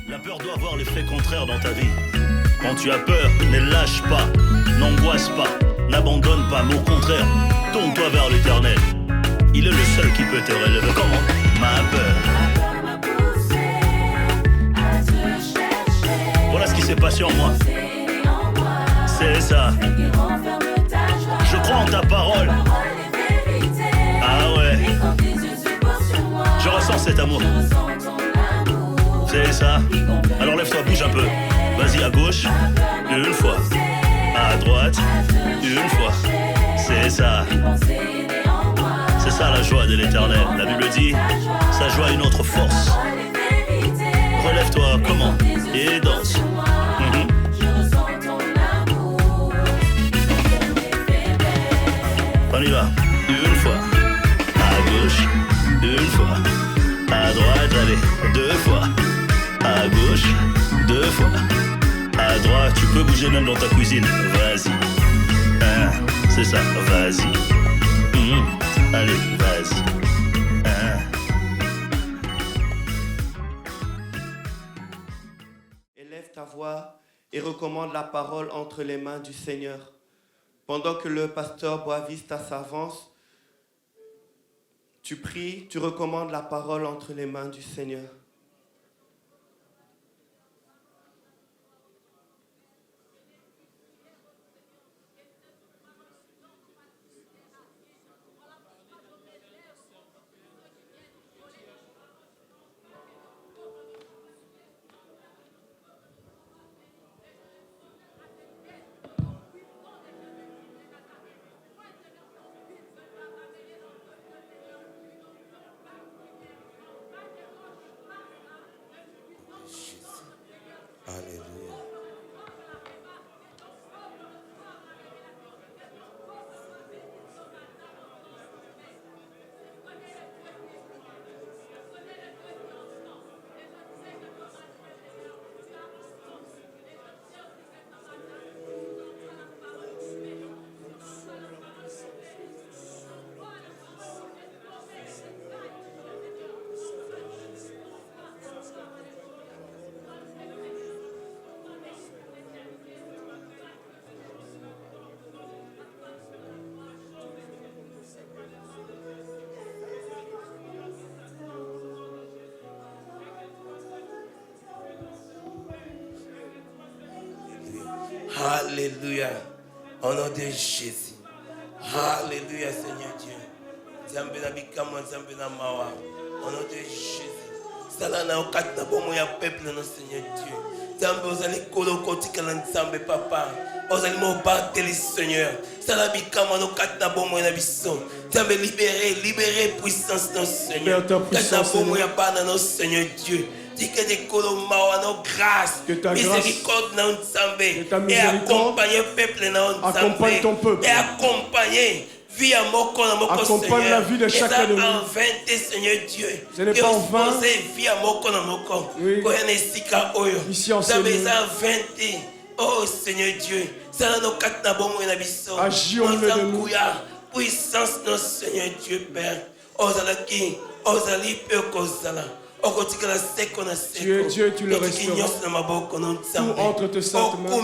La peur doit avoir l'effet contraire dans ta vie. Quand tu as peur, ne lâche pas, n'angoisse pas, n'abandonne pas, mais au contraire, tourne-toi vers l'Éternel. Il est le seul qui peut te relever. Comment? Ma peur m'a poussé à te chercher. Voilà ce qui s'est passé en moi. C'est ça. Je crois en ta parole. Ah ouais. Je ressens cet amour. C'est ça. Alors lève-toi, bouge un peu. Vas-y à gauche, une fois. À droite, une fois. C'est ça. C'est ça la joie de l'Éternel. La Bible dit, sa joie a une autre force. Relève-toi, comment? Et danse. On y va. Une fois. À gauche, une fois. À droite, allez, deux fois. À gauche, deux fois. À droite, tu peux bouger même dans ta cuisine. Vas-y. C'est ça, vas-y. Allez, vas-y. Élève ta voix et recommande la parole entre les mains du Seigneur. Pendant que le pasteur Boavista s'avance, tu pries, tu recommandes la parole entre les mains du Seigneur. Alléluia. Au nom de Jésus. Alléluia, Seigneur Dieu. Zambe na bikamo, zambe na mawa. Au nom de Jésus. Sala na okata bomo ya peuple no Seigneur Dieu. Zambe ozali kolo kotika na Zambe papa. Ozali mo bateli Seigneur. Sala bikamo no okata bomo na biso. Zambe libérer puissance no Seigneur. Kata bomo ya bana no Seigneur Dieu. Que des nos grâce, miséricorde dans Nzambe, et accompagner le peuple dans Nzambe, et accompagner vie à moko na moko accompagne la vie de chacun de nous. Seigneur Dieu, ce n'est pas en vain. Vie à moko na moko, ici en ce lieu. Oh Seigneur Dieu, ça nous quatre na bomo na biso, agis au milieu de nous. Puissance notre Seigneur Dieu Père, osalaki, osali peu kozala. Tu es Dieu, tu le restauras. Tout entre tes saintes mains.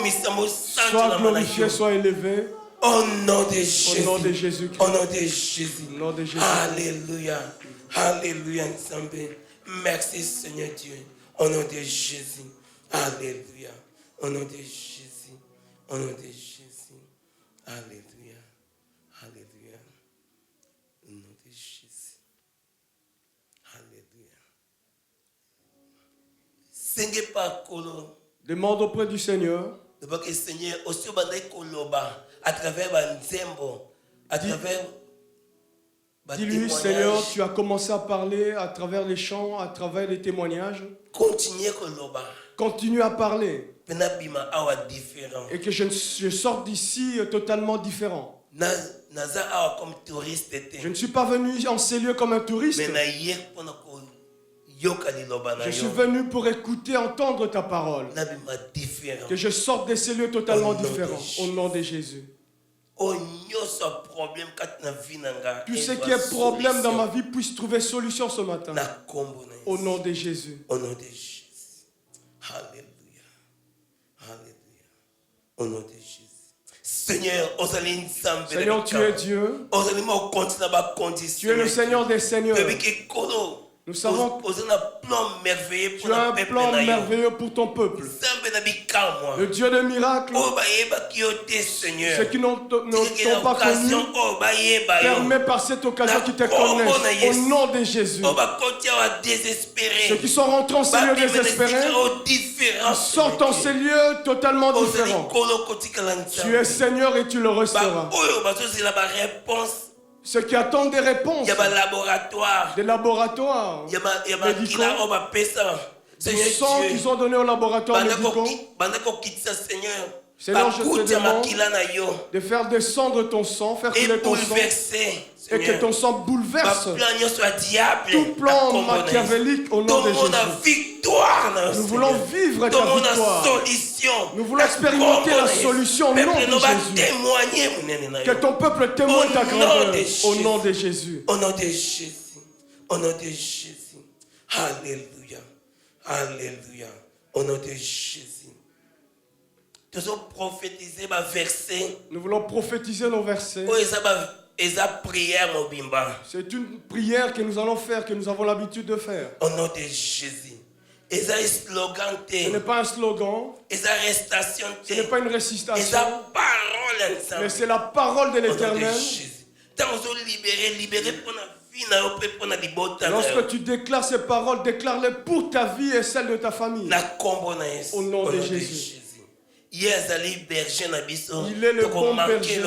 Sois glorifié, sois élevé. Au nom de Jésus. Au nom de Jésus. Au nom de Jésus. Au nom de Jésus. Alléluia. Alléluia. Merci Seigneur Dieu. Au nom de Jésus. Alléluia. Au nom de Jésus. Au nom de Jésus. Alléluia. Alléluia. Au nom de Jésus. Alléluia. Demande auprès du Seigneur. À travers dis-lui, Seigneur, tu as commencé à parler à travers les chants, à travers les témoignages. Continue à parler. Et que je sorte d'ici totalement différent. Je ne suis pas venu en ces lieux comme un touriste. Je suis venu pour écouter, entendre ta parole. Que je sorte de ces lieux totalement différents. Au nom de Jésus. Tout ce qui est problème dans ma vie puisse trouver solution ce matin. Au nom de Jésus. Au nom de Jésus. Alléluia. Alléluia. Au nom de Jésus. Seigneur, tu es Dieu. Tu es le Seigneur des Seigneurs. Nous savons que tu as un plan merveilleux pour ton peuple. Le Dieu de miracles, ceux qui n'ont pas connu, permet par cette occasion qu'ils te connaissent. Au nom de Jésus. Ceux qui sont rentrés en ces lieux désespérés, sortent en ces lieux totalement différents. Tu es Seigneur et tu le resteras. Ceux qui attendent des réponses, des laboratoires médicaux, du sang qu'ils ont donné aux laboratoires médicaux. Seigneur, je te demande de faire descendre ton sang, faire couler ton sang, et que ton sang bouleverse tout plan machiavélique au nom de Jésus. Nous voulons vivre ta victoire. Nous voulons expérimenter la solution au nom de Jésus. Que ton peuple témoigne ta grandeur au nom de Jésus. Au nom de Jésus. Au nom de Jésus. Alléluia. Alléluia. Au nom de Jésus. Nous voulons prophétiser nos versets. C'est une prière que nous allons faire, que nous avons l'habitude de faire. Au nom de Jésus. Ce n'est pas un slogan. Ce n'est pas une récitation. Mais c'est la parole de l'Éternel. Lorsque tu déclares ces paroles, déclare-les pour ta vie et celle de ta famille. Au nom de Jésus. Il est le bon berger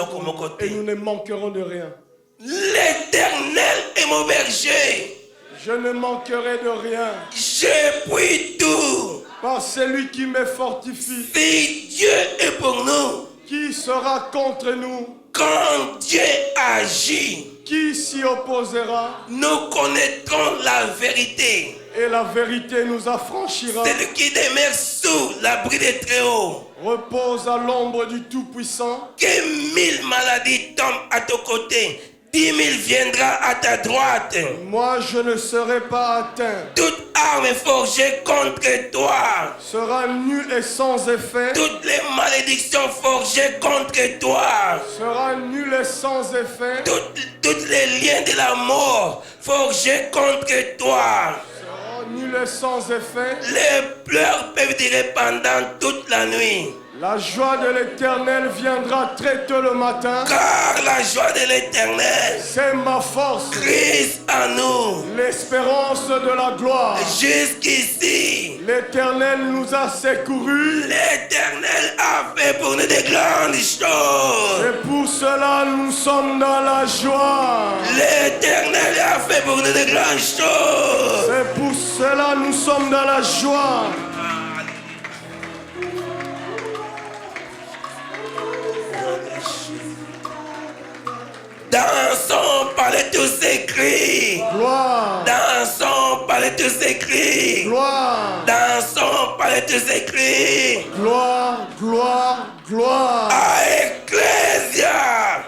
et nous ne manquerons de rien. L'Éternel est mon berger. Je ne manquerai de rien. Je puis tout. Par celui qui me fortifie. Si Dieu est pour nous, qui sera contre nous? Quand Dieu agit, qui s'y opposera? Nous connaîtrons la vérité. Et la vérité nous affranchira. Celui qui demeure sous l'abri des Très-Hauts repose à l'ombre du Tout-Puissant. Que 1000 maladies tombent à ton côté, 10 000 viendra à ta droite. Moi je ne serai pas atteint. Toute arme forgée contre toi sera nulle et sans effet. Toutes les malédictions forgées contre toi sera nulle et sans effet. Toutes les liens de la mort forgés contre toi nul et sans effet. Les pleurs peuvent durer pendant toute la nuit. La joie de l'Éternel viendra très tôt le matin. Car la joie de l'Éternel, c'est ma force. Christ en nous. L'espérance de la gloire. Jusqu'ici, l'Éternel nous a secourus. L'Éternel a fait pour nous de grandes choses. Et pour cela, nous sommes dans la joie. L'Éternel a fait pour nous de grandes choses. C'est pour cela, nous sommes dans la joie. Dans son palais tout s'écrit. Gloire. Dans son palais tout s'écrit. Gloire. Dans son palais tout s'écrit. Gloire, gloire, gloire. À Ecclésia.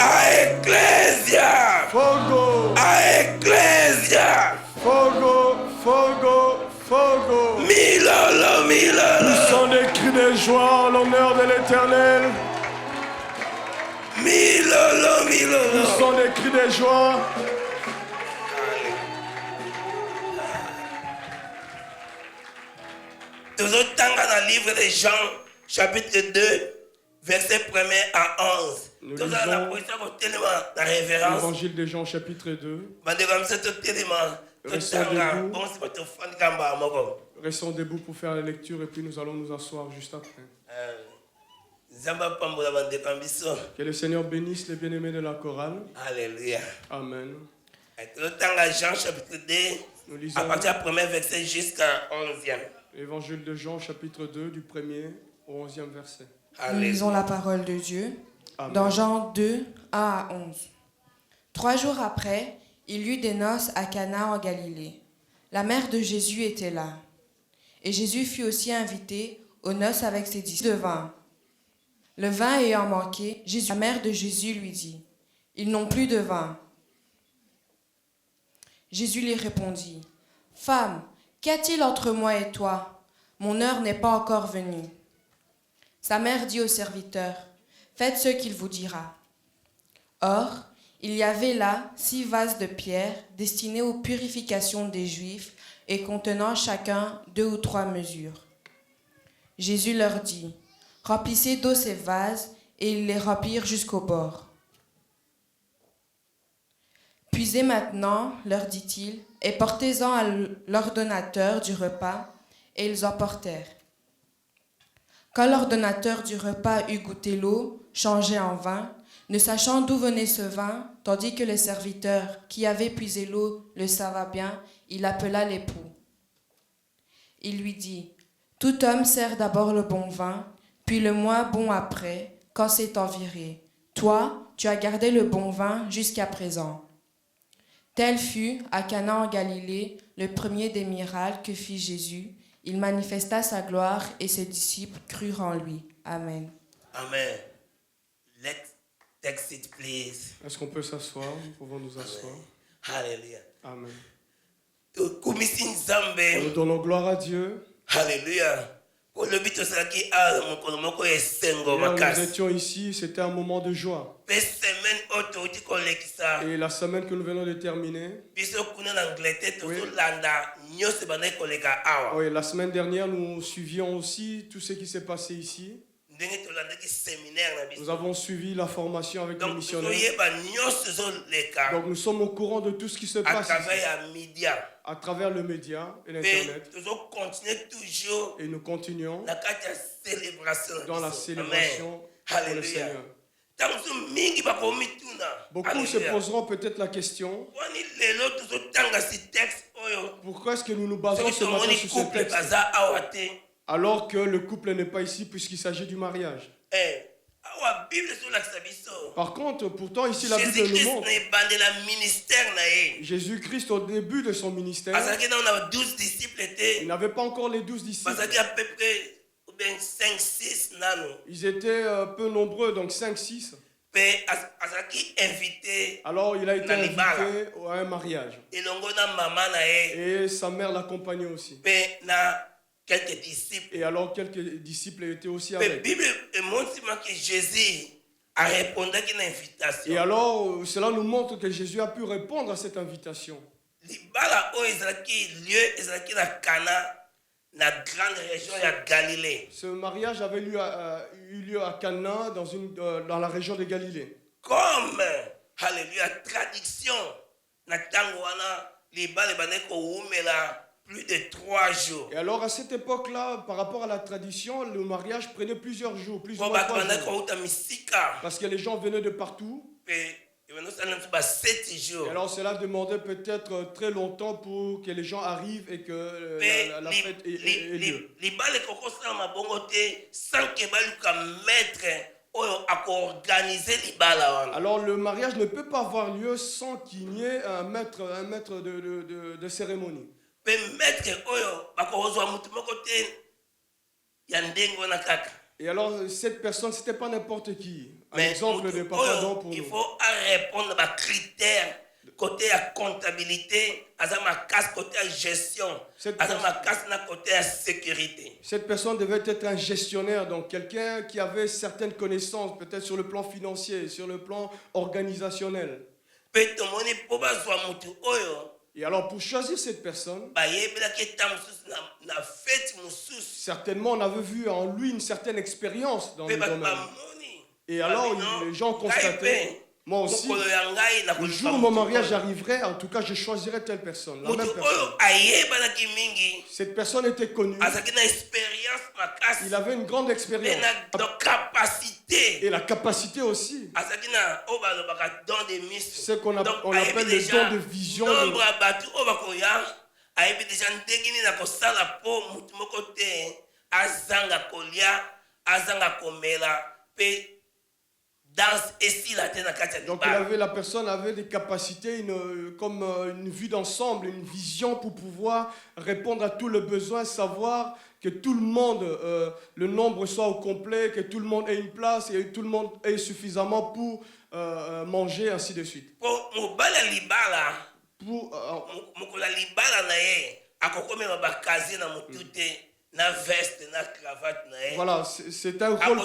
À Ecclésia. Fogo. À Ecclésia. Fogo, fogo, fogo. Milolo, milolo. Nous sommes des cris de joie en l'honneur de l'Éternel. Milolo, milolo. Nous sommes des cris de joie. Toujours tant dans le livre de Jean, chapitre 2, verset 1 à 11. Nous lisons l'évangile de Jean, chapitre 2. Restons debout pour faire la lecture et puis nous allons nous asseoir juste après. Que le Seigneur bénisse les bien-aimés de la chorale. Alléluia. Amen. Jean chapitre 2, nous lisons à partir du premier verset jusqu'à 11e. L'évangile de Jean chapitre 2 du 1er au 11e verset. Nous lisons la parole de Dieu. Amen. Dans Jean 2, 1 à 11. 3 jours après, il y eut des noces à Cana en Galilée. La mère de Jésus était là. Et Jésus fut aussi invité aux noces avec ses disciples de vin. Le vin ayant manqué, la mère de Jésus lui dit, « Ils n'ont plus de vin. » Jésus lui répondit, « Femme, qu'y a-t-il entre moi et toi? mon heure n'est pas encore venue. » Sa mère dit au serviteur, « Faites ce qu'il vous dira. » Or, il y avait là 6 vases de pierre destinés aux purifications des Juifs et contenant chacun 2 ou 3 mesures. Jésus leur dit, « Remplissez d'eau ces vases, » et ils les remplirent jusqu'au bord. « Puisez maintenant, leur dit-il, et portez-en à l'ordonnateur du repas, et ils en portèrent. Quand l'ordonnateur du repas eut goûté l'eau, changée en vin, ne sachant d'où venait ce vin, tandis que le serviteur qui avait puisé l'eau le savait bien, il appela l'époux. Il lui dit, « Tout homme sert d'abord le bon vin, puis le moins bon après, quand c'est enviré. Toi, tu as gardé le bon vin jusqu'à présent. » Tel fut, à Cana en Galilée, le premier des miracles que fit Jésus. Il manifesta sa gloire et ses disciples crurent en lui. Amen. Amen. Let's take it, please. Est-ce qu'on peut s'asseoir? Nous pouvons nous asseoir. Alléluia. Amen. Nous donnons gloire à Dieu. Alléluia. Nous étions ici, c'était un moment de joie. Et la semaine que nous venons de terminer, oui, la semaine dernière, nous suivions aussi tout ce qui s'est passé ici. Nous avons suivi la formation avec les missionnaires. Donc nous sommes au courant de tout ce qui se passe ici, à travers le média et l'internet. Et nous continuons dans la célébration pour le Seigneur. Beaucoup se poseront peut-être la question, pourquoi est-ce que nous nous basons ce matin sur ce texte alors que le couple n'est pas ici puisqu'il s'agit du mariage? Par contre, pourtant ici la Bible nous montre Jésus-Christ au début de son ministère, il n'avait pas encore les 12 disciples. Ils étaient peu nombreux, donc 5-6. Alors il a été invité à un mariage. Et sa mère l'accompagnait aussi. Quelques disciples. Et alors quelques disciples étaient aussi avec. La Bible montre que Jésus a répondu à une invitation. Et alors cela nous montre que Jésus a pu répondre à cette invitation. Ce mariage avait eu lieu à Cana dans la région de Galilée. Comme, alléluia, traduction, plus de 3 jours. Et alors à cette époque-là, par rapport à la tradition, le mariage prenait plusieurs jours, plus ou moins 3 jours. Parce que les gens venaient de partout. Et alors cela demandait peut-être très longtemps pour que les gens arrivent et que la fête ait lieu. Alors le mariage ne peut pas avoir lieu sans qu'il y ait un maître de cérémonie. Et alors cette personne, c'était pas n'importe qui. Un exemple de papa don pour nous. Il faut répondre à critères côté à comptabilité, à côté à gestion, à côté à sécurité. Cette personne devait être un gestionnaire, donc quelqu'un qui avait certaines connaissances, peut-être sur le plan financier, sur le plan organisationnel. Et alors pour choisir cette personne, certainement on avait vu en lui une certaine expérience dans le domaine. Et alors les gens constataient, moi aussi, le jour où mon mariage arriverait, en tout cas je choisirais telle personne, la même personne. Cette personne était connue, il avait une grande expérience et la capacité aussi. Ce qu'on appelle le don de vision. Donc la personne avait des capacités, comme une vue d'ensemble, une vision pour pouvoir répondre à tous les besoins, savoir que tout le monde, le nombre soit au complet, que tout le monde ait une place et tout le monde ait suffisamment pour manger, ainsi de suite. Voilà, c'est un rôle.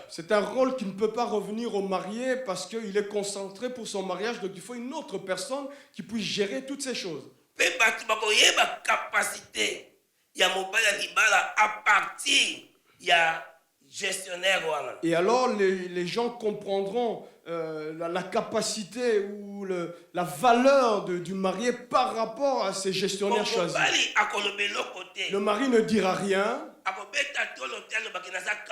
C'est un rôle qui ne peut pas revenir au marié parce qu'il est concentré pour son mariage. Donc il faut une autre personne qui puisse gérer toutes ces choses. Et alors les gens comprendront la capacité ou la valeur du marié par rapport à ces gestionnaires choisis. Le mari ne dira rien.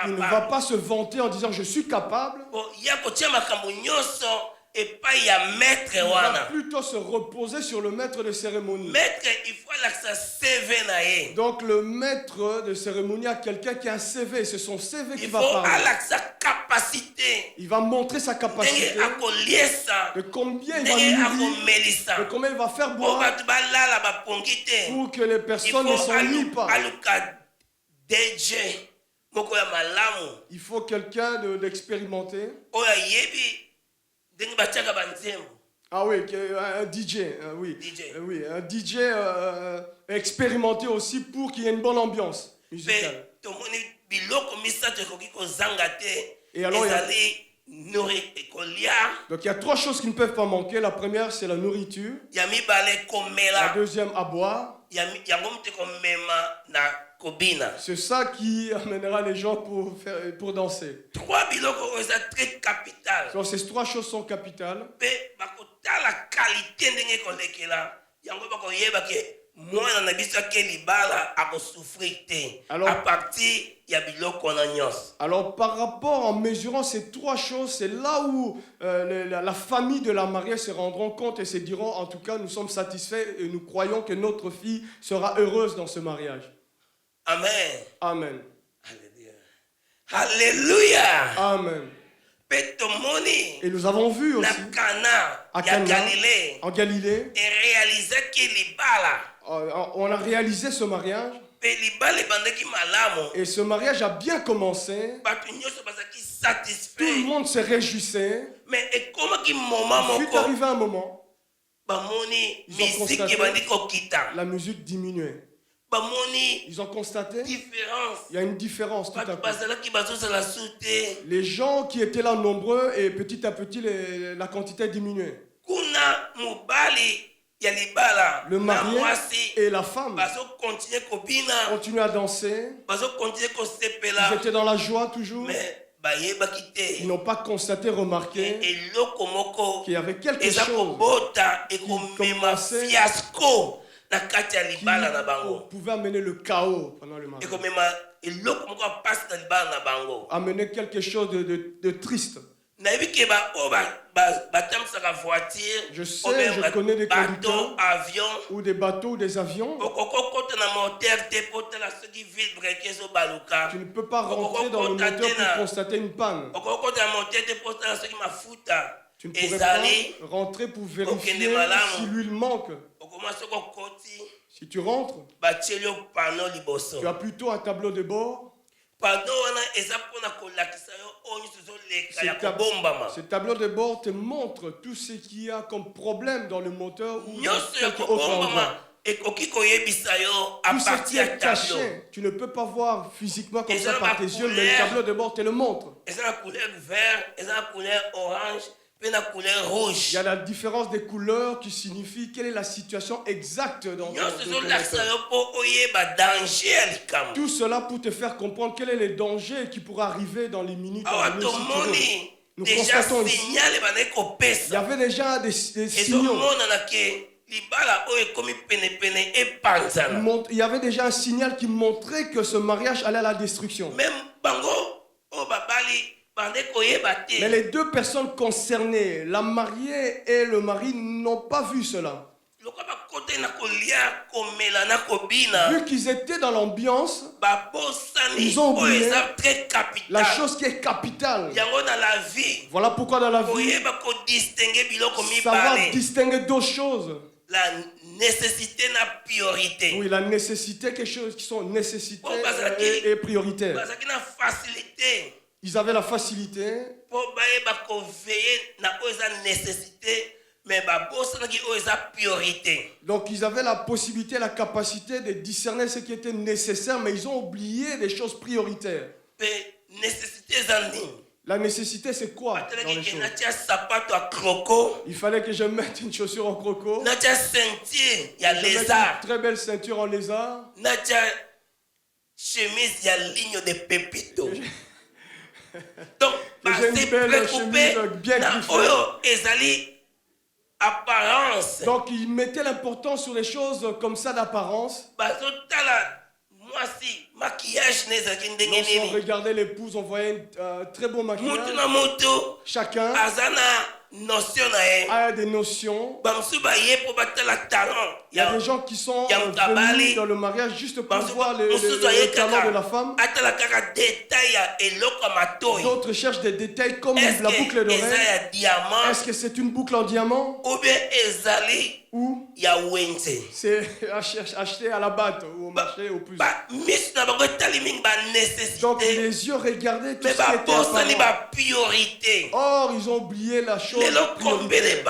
Il ne va pas se vanter en disant je suis capable. Il va plutôt se reposer sur le maître de cérémonie. Donc le maître de cérémonie a quelqu'un qui a un CV. C'est son CV qui va parler. Il va montrer sa capacité, de combien il va nourrir, de combien il va faire boire pour que les personnes ne s'ennuient pas. Il faut quelqu'un d'expérimenté. Ah oui, un DJ, oui. Oui, un DJ expérimenté aussi pour qu'il y ait une bonne ambiance musicale. Et alors, donc il y a 3 choses qui ne peuvent pas manquer. La première, c'est la nourriture. La deuxième, à boire. C'est ça qui amènera les gens pour danser. Donc ces 3 choses sont capitales. Alors par rapport, en mesurant ces 3 choses, c'est là où la famille de la mariée se rendront compte et se diront, en tout cas, nous sommes satisfaits et nous croyons que notre fille sera heureuse dans ce mariage. Amen. Amen. Alléluia. Amen. Et nous avons vu aussi à Cana, en Galilée, on a réalisé ce mariage. Et ce mariage a bien commencé. Tout le monde se réjouissait. Mais il fut arrivé un moment, ils ont constaté la musique diminuait. Ils ont constaté il y a une différence tout à coup. Les gens qui étaient là nombreux et petit à petit la quantité diminuait. Le marié et la femme continuaient à danser. Ils étaient dans la joie toujours. Ils n'ont pas constaté, remarqué qu'il y avait quelque chose qui commençait, qui pouvait amener le chaos pendant le mariage. Amener quelque chose de triste. Je sais, je connais des conducteurs ou des bateaux ou des avions. Tu ne peux pas rentrer dans le moteur pour constater une panne. Tu ne pourrais pas rentrer pour vérifier si l'huile manque. Si tu rentres, tu as plutôt un tableau de bord. Ce tableau de bord te montre tout ce qu'il y a comme problème dans le moteur ou dans quelque autre endroit. Tout ce qui est caché, tu ne peux pas voir physiquement comme ça par tes yeux, mais le tableau de bord te le montre. Il y a la différence des couleurs qui signifie quelle est la situation exacte dans ton tout cela pour te faire comprendre quel est le danger qui pourra arriver dans les minutes à venir. Nous constatons ici, il y avait déjà des signaux. Il y avait déjà un signal qui montrait que ce mariage allait à la destruction. Mais les 2 personnes concernées, la mariée et le mari, n'ont pas vu cela. Vu qu'ils étaient dans l'ambiance, ils ont oublié la chose qui est capitale. Voilà pourquoi dans la vie, savoir distinguer 2 choses. La nécessité n'a priorité. Oui, la nécessité, quelque chose qui sont nécessité et prioritaire. Ils avaient la facilité Donc ils avaient la possibilité, la capacité de discerner ce qui était nécessaire, mais ils ont oublié des choses prioritaires. La nécessité, c'est quoi dans les choses? Il fallait que je mette une chaussure en croco. Il y a lézard. Une très belle ceinture en lézard. Chemise, il y a ligne de pépito. Donc, c'est précoupé bien griffée. Apparence. Donc, ils mettaient l'importance sur les choses comme ça d'apparence. Lorsqu'on regardait l'épouse, on voyait un très beau maquillage. Chacun a des notions. Il y a des gens qui sont venus dans le mariage juste pour voir le talent de la femme. D'autres cherchent des détails comme la boucle d'oreille. Est-ce que c'est une boucle en diamant? Ou c'est acheté à la batte ou au marché au plus. Donc les yeux regardaient tout ce qui était apparent. Or ils ont oublié la chose prioritaire.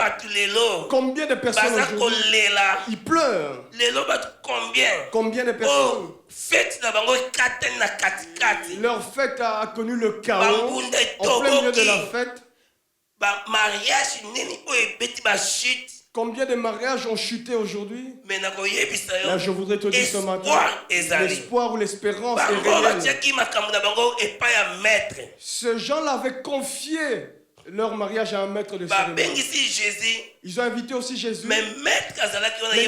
Combien de personnes aujourd'hui ils pleurent? Combien de personnes? Leur fête a connu le chaos en plein milieu de la fête. Combien de mariages ont chuté aujourd'hui? Là, je voudrais te dire ce matin, l'espoir ou l'espérance est réelle. Ces gens-là avaient confié leur mariage à un maître de cérémonie. Ils ont invité aussi Jésus. Mais il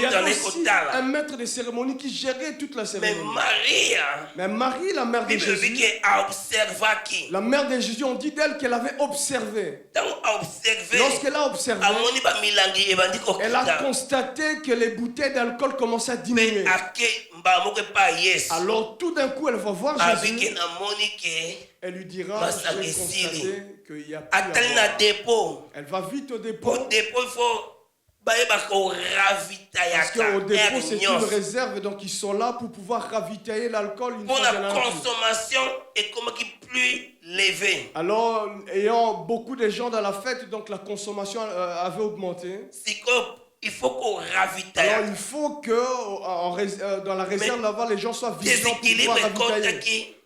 y avait aussi un maître de cérémonie qui gérait toute la cérémonie. Mais Marie, la mère de Jésus, la mère de Jésus, on dit d'elle qu'elle avait observé. Lorsqu'elle a observé, elle a constaté que les bouteilles d'alcool commençaient à diminuer. Alors tout d'un coup, elle va voir Jésus. Elle lui dira, j'ai constaté qu'il y a plus à boire. Elle va vite au dépôt. Parce qu'au dépôt, c'est une réserve, donc ils sont là pour pouvoir ravitailler l'alcool une fois de la consommation est comme qui plus levée. Alors, ayant beaucoup de gens dans la fête, donc la consommation avait augmenté. Il faut qu'on ravitaille. Alors, il faut que dans la réserve là-bas, les gens soient vigilants pour pouvoir ravitailler.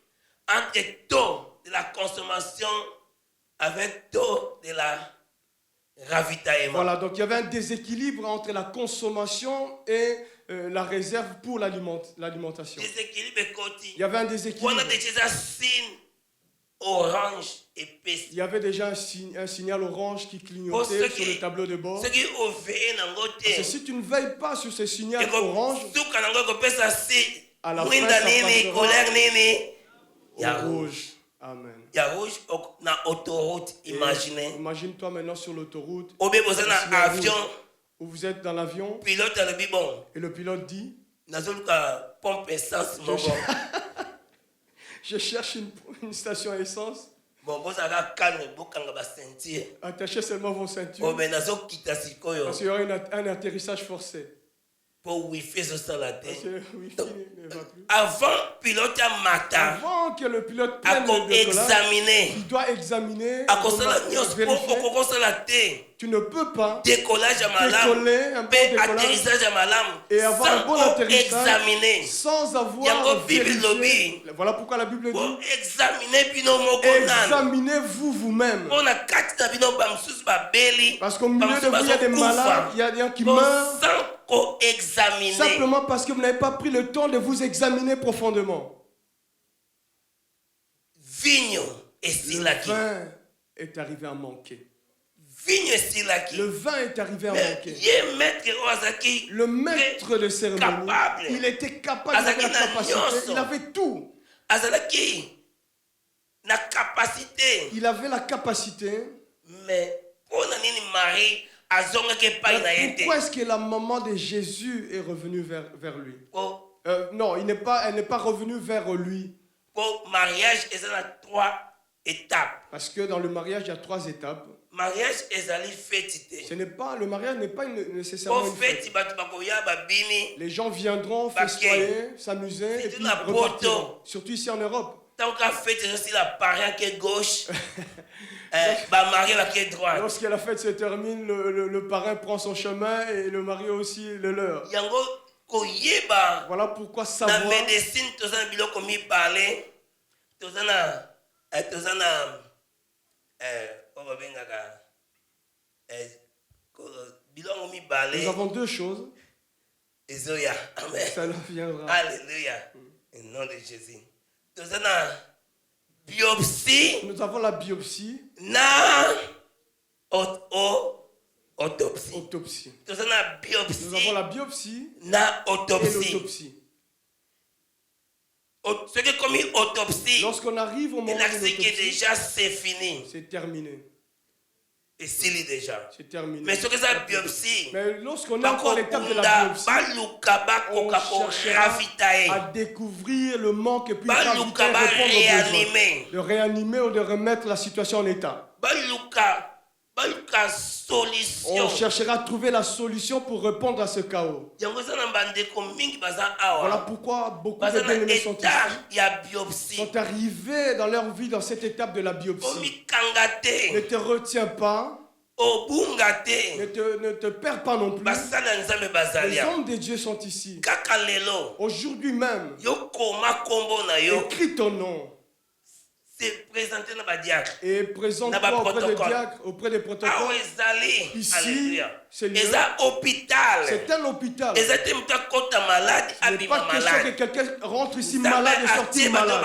Entre taux de la consommation avec taux de la ravitaillement. Voilà, donc il y avait un déséquilibre entre la consommation et la réserve pour l'alimentation. Il y avait un déséquilibre. Orange épaisse. Il y avait déjà un signal orange qui clignotait sur le tableau de bord. Parce que si tu ne veilles pas sur ce signal orange, à la fin, ça passera au rouge. Amen. Il y a rouge dans l'autoroute, imaginez. Imagine-toi maintenant sur l'autoroute. Avion. Où vous êtes dans l'avion. Pilote et le pilote dit pompe essence. Je cherche une station à essence. Attachez seulement vos ceintures. Parce qu'il y aura un atterrissage forcé. Pour Wi-Fi, avant que le pilote prenne le décollage, il doit examiner, vérifier. Tu ne peux pas décoller un bon décollage et avoir un bon atterrissage sans avoir vérifié. Voilà pourquoi la Bible dit examinez-vous vous-même. Parce qu'au milieu de vous, il y a des malades, il y a des gens qui meurent. Simplement parce que vous n'avez pas pris le temps de vous examiner profondément. Le vin est arrivé à manquer. Le vin est arrivé à manquer. Le maître de cérémonie, il était capable, il avait la capacité, il avait tout. Il avait la capacité. Mais pourquoi est-ce que la maman de Jésus est revenue vers lui? Non, elle n'est pas revenue vers lui. Pour mariage, il y a 3 étapes. Parce que dans le mariage, il y a 3 étapes. Le mariage n'est pas nécessairement une fête. Les gens viendront festoyer, s'amuser et puis repartiront. Surtout ici en Europe. Tant qu'à fête, c'est la parent qui est gauche. Lorsque la fête se termine, le parrain prend son chemin et le marié aussi le leur. Voilà pourquoi savoir. Dans la médecine, tu as biloko mi parler. Tu as nous avons deux choses. Amen. Ça nous viendra. Alléluia. Au nom de Jésus. Tu as biopsie. Nous avons la biopsie. Autopsie. Autopsie. Nous avons la biopsie. Nous avons la biopsie. Autopsie. Et l'autopsie. Ce qui est comme une autopsie. Lorsqu'on arrive au moment de l'autopsie, déjà c'est fini. C'est terminé. Et c'est déjà. C'est terminé. Mais ce que c'est la biopsie. Mais lorsqu'on est encore à l'étape de la biopsie, on cherchera à découvrir le manque et puis de réanimer ou de remettre la situation en état. On cherchera à trouver la solution pour répondre à ce chaos. Voilà pourquoi beaucoup de bien-aimés sont ici, sont arrivés dans leur vie dans cette étape de la biopsie. Ne te retiens pas. Ne te perds pas non plus. Les hommes de Dieu sont ici. Aujourd'hui même, écris ton nom. Et présente-toi auprès des diacres, auprès des protocoles. Ici, c'est un hôpital. Ce n'est pas question que quelqu'un rentre ici malade et sortir malade.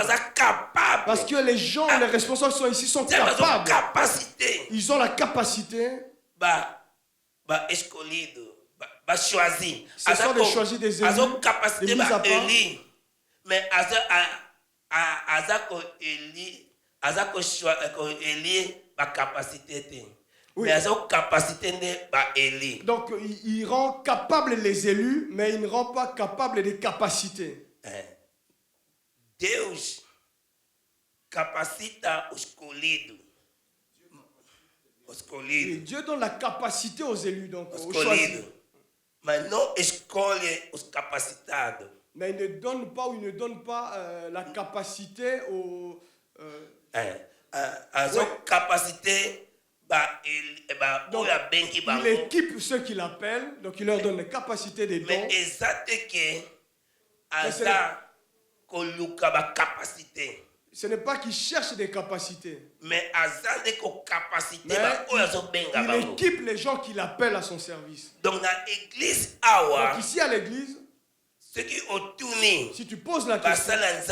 Parce que les gens, les responsables sont ici, sont capables. Ils ont la capacité. Ce sont des choisis des élus, des mises à part. Mais oui. Donc il rend capable les élus, mais il ne rend pas capable des capacités. Deus capacita os escolhidos. Dieu donne la capacité aux élus, donc aux choisis. Mais non escolhe os capacitados. Mais il ne donne pas ou il ne donne pas la capacité aux capacité. Donc, il équipe ceux qui l'appellent, donc il leur donne les capacités des dons. Mais ce n'est pas qu'il cherche des capacités. Mais il équipe les gens qui l'appellent à son service. Donc l'église, donc ici à l'église, si tu poses la question, les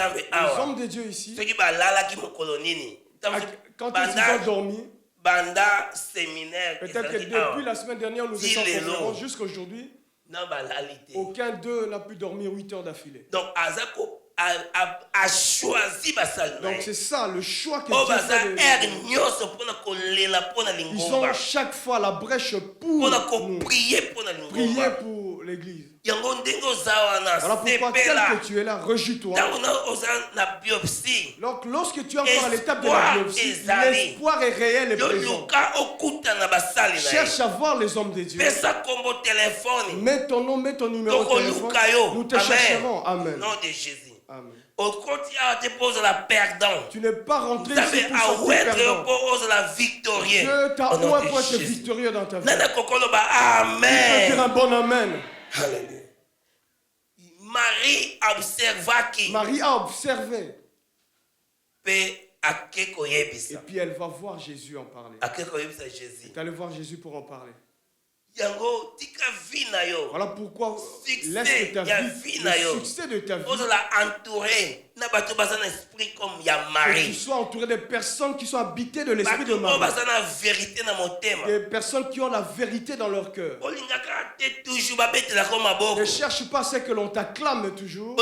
hommes de Dieu ici, quand ils ont dormi, peut-être que depuis la semaine dernière, nous étions en conférence jusqu'à aujourd'hui, aucun d'eux n'a pu dormir 8 heures d'affilée. Donc donc c'est ça le choix que Dieu fait. Ils ont chaque fois la brèche pour nous, prier pour l'église. Voilà pourquoi tel que tu es là, rejouis-toi. Donc lorsque tu es encore à l'étape de la biopsie, l'espoir est réel et présent. Cherche à voir les hommes de Dieu. Mets ton nom, mets ton numéro de téléphone. Nous te chercherons. Amen. Nom de Jésus. Amen. Tu n'es pas rentré ici pour sortir perdant. Dieu t'a oué pour être victorieux dans ta vie. Amen. Tu peux dire un bon amen. Alléluia. Marie a observé. Et puis elle va voir Jésus en parler. Elle est allée voir Jésus pour en parler. Voilà pourquoi laisse que ta vie, le succès de ta vie, que tu sois entouré de personnes qui sont habitées de l'esprit de Marie, des personnes qui ont la vérité dans leur cœur. Ne cherche pas ce que l'on t'acclame toujours.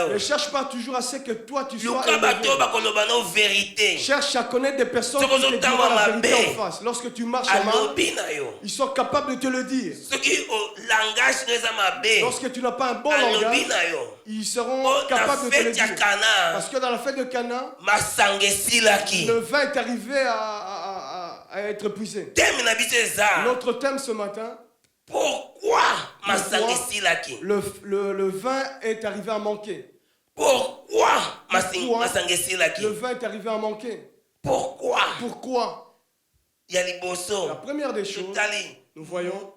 Ne cherche pas toujours à ce que toi tu sois élevé. Cherche à connaître des personnes qui te diront la vérité en face. Lorsque tu marches mal, ils sont capables de te le dire. Lorsque tu n'as pas un bon langage, ils seront capables de te le dire. Parce que dans la fête de Cana, le vin est arrivé à être épuisé. Notre thème ce matin, pourquoi le vin est arrivé à manquer. Pourquoi le vin est arrivé à manquer. Pourquoi? Pourquoi? La première des choses, nous voyons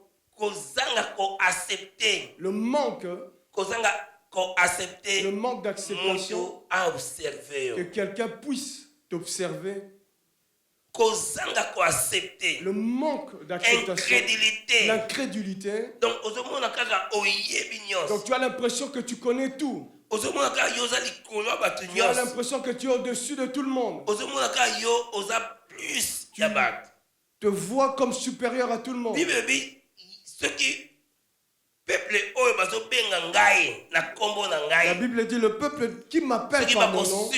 le manque d'acceptation que quelqu'un puisse t'observer. Le manque d'acceptation, l'incrédulité. Donc tu as l'impression que tu connais tout. Tu as l'impression que tu es au-dessus de tout le monde. Tu te vois comme supérieur à tout le monde. La Bible dit le peuple qui m'appelle par mon nom,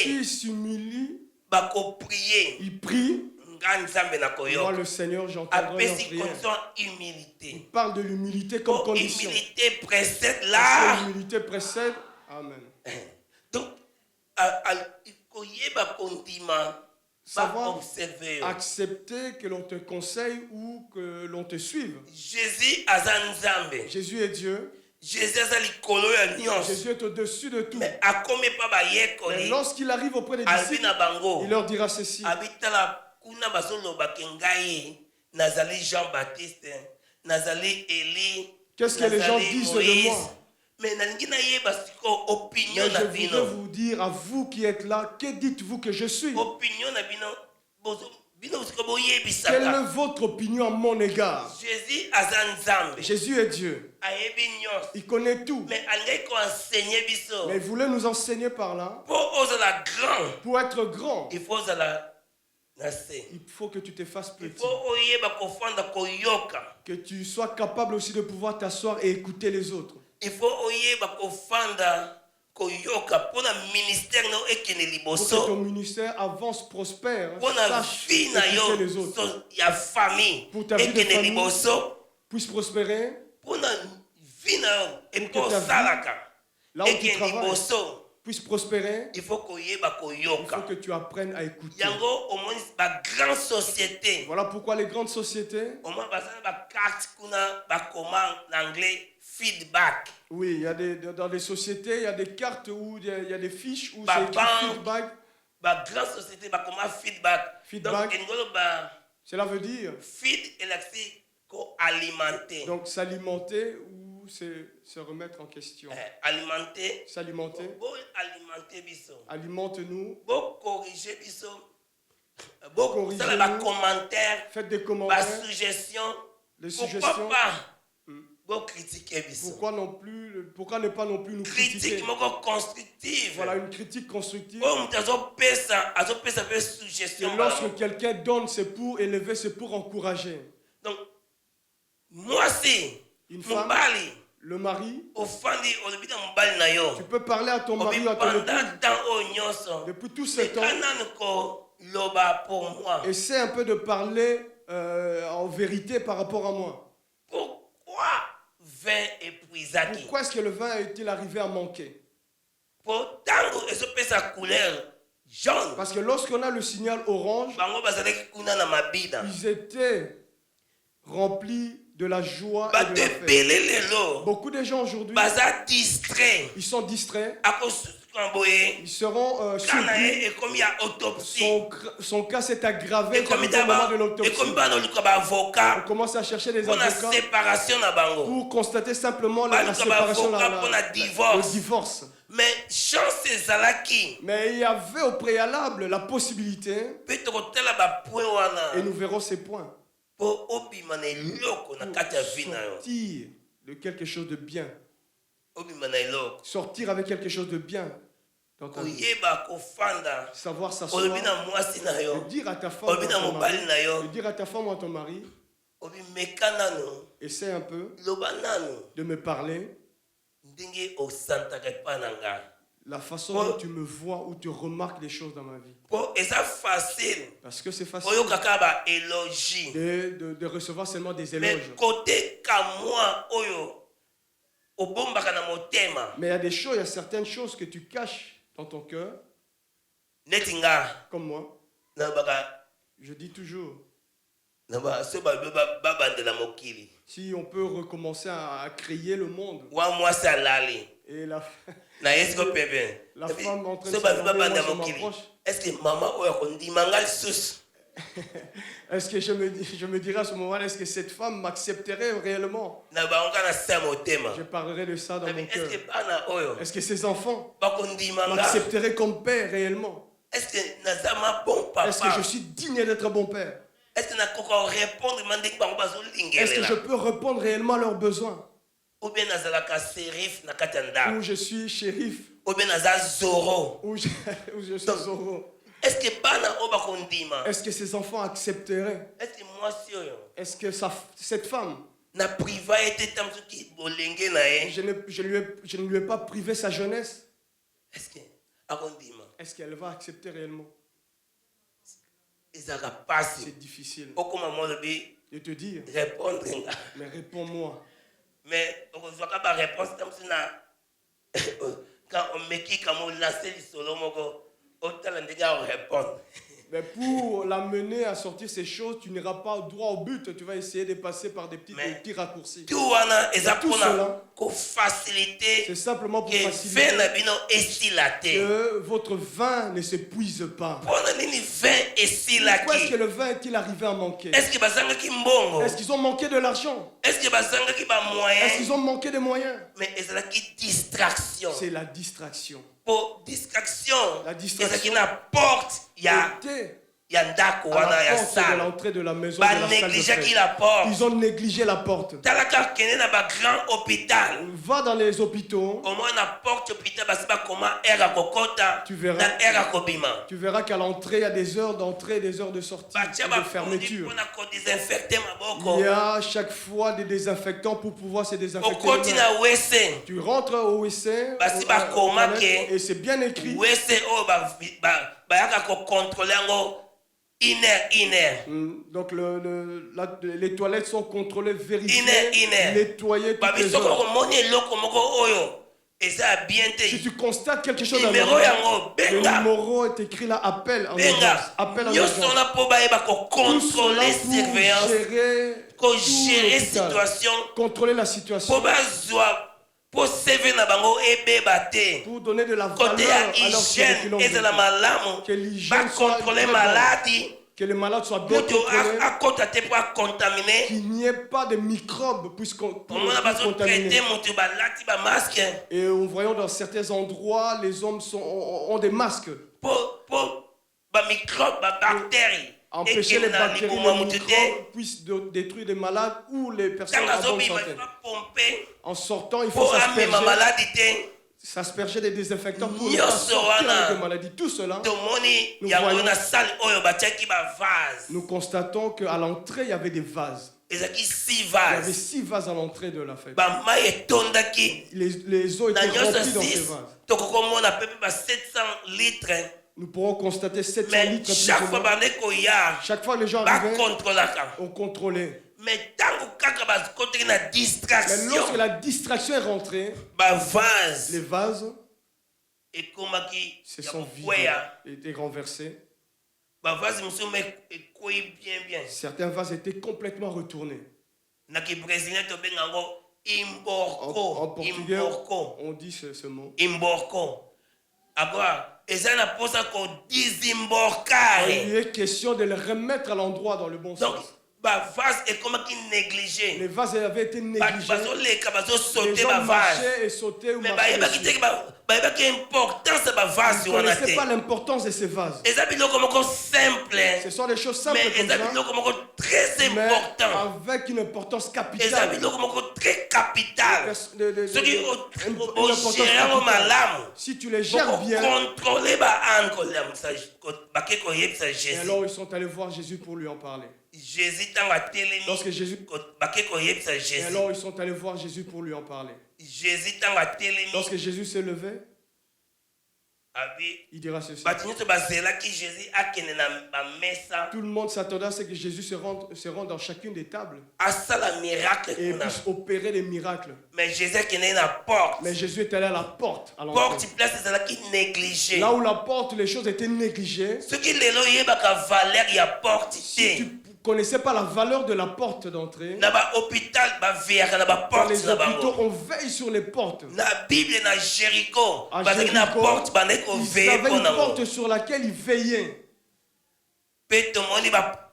qui s'humilie, il prie. Moi, le Seigneur, j'entendrai leur prière. Il parle de l'humilité comme condition. L'humilité précède là. L'humilité précède. Amen. Donc, savoir accepter que l'on te conseille ou que l'on te suive. Jésus est Dieu. Jésus est au-dessus de tout. Mais lorsqu'il arrive auprès des disciples, il leur dira ceci. Qu'est-ce que les gens disent de moi? Mais je voudrais vous dire à vous qui êtes là, que dites-vous que je suis? Quelle est votre opinion à mon égard? Jésus est Dieu. Il connaît tout. Mais il voulait nous enseigner par là. Pour être grand, il faut que tu te fasses petit. Que tu sois capable aussi de pouvoir t'asseoir et écouter les autres. Il faut pour que ton ministère avance, prospère, sache écouter les autres. Pour ta vie de famille puisse prospérer. Pour que ta vie, là où tu travailles, puisse prospérer. Il faut que tu apprennes à écouter. Voilà pourquoi les grandes sociétés, feedback. Oui, il y a dans des sociétés, il y a des cartes où il y a des fiches où c'est écrit feedback. Grande société, comment feedback. Feedback. Cela veut dire alimenter. Donc s'alimenter ou se remettre en question. Alimenter. S'alimenter. Alimente-nous. Corriger commentaires. Faites des commentaires. Suggestions. Les suggestions. Pourquoi ne pas non plus nous critiquer? Critique constructive. Voilà, une critique constructive. Et lorsque quelqu'un donne, c'est pour élever, c'est pour encourager. Donc, moi aussi, une femme, le mari, tu peux parler à ton mari ou à ton épouse depuis tout ce temps. Essaie un peu de parler en vérité par rapport à moi. Pourquoi est-ce que le vin est-il arrivé à manquer? Parce que lorsqu'on a le signal orange, ils étaient remplis de la joie et de la fête. Beaucoup de gens aujourd'hui, ils sont distraits. Ils seront surpris. Son cas s'est aggravé au moment de l'autopsie. On commence à chercher des avocats pour constater simplement la séparation, le divorce. Mais il y avait au préalable la possibilité, et nous verrons ces points, pour sortir de quelque chose de bien. Sortir avec quelque chose de bien dans ta vie. Savoir s'asseoir et dire à ta femme ou à ton mari, essaie un peu de me parler la façon dont tu me vois ou tu remarques les choses dans ma vie. Parce que c'est facile de recevoir seulement des éloges. Mais il y a des choses, il y a certaines choses que tu caches dans ton cœur. Comme moi. Je dis toujours, si on peut recommencer à créer le monde Et la femme en train de se est-ce que maman est-ce que je me dirais à ce moment-là, est-ce que cette femme m'accepterait réellement? Je parlerai de ça dans mon cœur. Est-ce que ces enfants m'accepteraient comme père réellement? Est-ce que je suis digne d'être bon père? Est-ce que je peux répondre réellement à leurs besoins? Ou je suis shérif? Ou je suis Zoro? Est-ce que ces enfants accepteraient? Est-ce que cette femme, je ne lui ai pas privé sa jeunesse? Est-ce qu'elle va accepter réellement? C'est difficile de te dire. Mais réponds-moi. Mais quand on me dit comment lancer le solo, mais pour l'amener à sortir ces choses, tu n'iras pas droit au but. Tu vas essayer de passer par des petits raccourcis. Tout cela, c'est simplement pour faciliter que votre vin ne s'épuise pas. Pourquoi est-ce que le vin est-il arrivé à manquer? Est-ce qu'ils ont manqué de l'argent? Est-ce qu'ils ont manqué de moyens? Mais c'est la distraction. C'est la distraction. Pour distraction, la distraction il y a de l'entrée de la maison, de la salle de fête. Ils ont négligé la porte. Va dans les hôpitaux. Tu verras qu'à l'entrée, il y a des heures d'entrée et des heures de sortie, de fermeture. Il y a chaque fois des désinfectants pour pouvoir se désinfecter. Tu rentres au WC et c'est bien écrit. Donc les toilettes sont contrôlées, vérifiées, nettoyées toutes les heures. Si tu constates quelque chose dans le numéro est écrit là, appel en urgence. Appel en urgence. Tout cela pour gérer la situation. Contrôler la situation. Pour donner de la valeur à l'hygiène que l'hygiène soit que les malades soient bien contrôlés, qu'il n'y ait pas de microbes puisqu'on contaminer. Et nous voyons dans certains endroits, les hommes ont des masques. Pour empêcher les bactéries, les microbes puissent détruire des malades ou les personnes en bonne santé. En sortant, il faut s'asperger des désinfectants pour ne pas sortir des maladies. Tout cela, nous constatons qu'à l'entrée, il y avait des vases. Il y avait 6 vases à l'entrée de la fête. Les eaux étaient remplies dans ces vases. Nous pourrons constater 700 litres. Chaque fois que les gens arrivaient, on contrôlait. Mais lorsque la distraction est rentrée, les vases se sont vidés, étaient renversés. Certains vases étaient complètement retournés. En portugais, on dit ce mot. Il est question de les remettre à l'endroit dans le bon sens. Les vases avaient été négligés. Les gens marchaient et sautaient ou marchaient dessus. Ils ne connaissaient pas l'importance de ces vases. Ce sont des choses simples comme ça, mais avec une importance capitale. Si tu les gères bien, et alors ils sont allés voir Jésus pour lui en parler. Lorsque Jésus, et alors ils sont allés voir Jésus pour lui en parler. Lorsque Jésus s'est levé, il dira ceci. Tout le monde s'attendait à ce que Jésus se rende dans chacune des tables et puisse opérer des miracles. Mais Jésus est allé à la porte. Là où la porte, les choses étaient négligées. Si tu connaissaient pas la valeur de la porte d'entrée. Dans les hôpitaux, on veille sur les portes. Na Bible na Jéricho, À parce que na porte Jéricho, ils avaient une porte sur laquelle ils veillaient.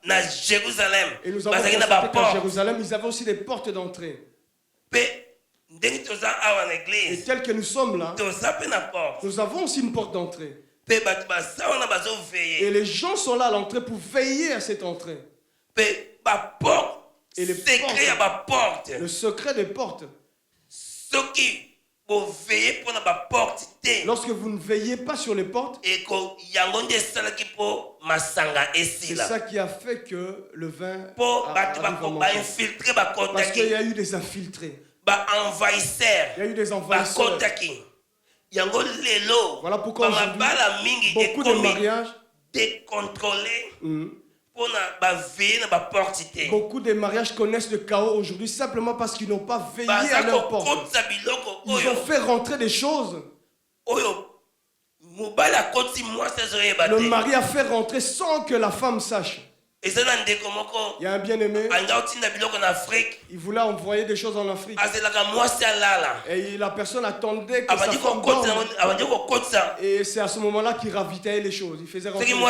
na Jérusalem, Et nous avons constaté qu'à Jérusalem, ils avaient aussi des portes d'entrée. Et tel que nous sommes là, nous avons aussi une porte d'entrée. Et les gens sont là à l'entrée pour veiller à cette entrée. Et les portes, le secret des portes. Lorsque vous ne veillez pas sur les portes, c'est ça qui a fait que le vin arrive à manquer. Parce qu'il y a eu des infiltrés. Il y a eu des envahisseurs. Voilà pourquoi aujourd'hui, beaucoup de mariages décontrôlés. Beaucoup de mariages connaissent le chaos aujourd'hui simplement parce qu'ils n'ont pas veillé à leur porte. Ils ont fait rentrer des choses. Le mari a fait rentrer sans que la femme sache. Il y a un bien-aimé, il voulait envoyer des choses en Afrique. Et la personne attendait que sa femme dorme. Et c'est à ce moment-là qu'il ravitaillait les choses. Il faisait rentrer les choses.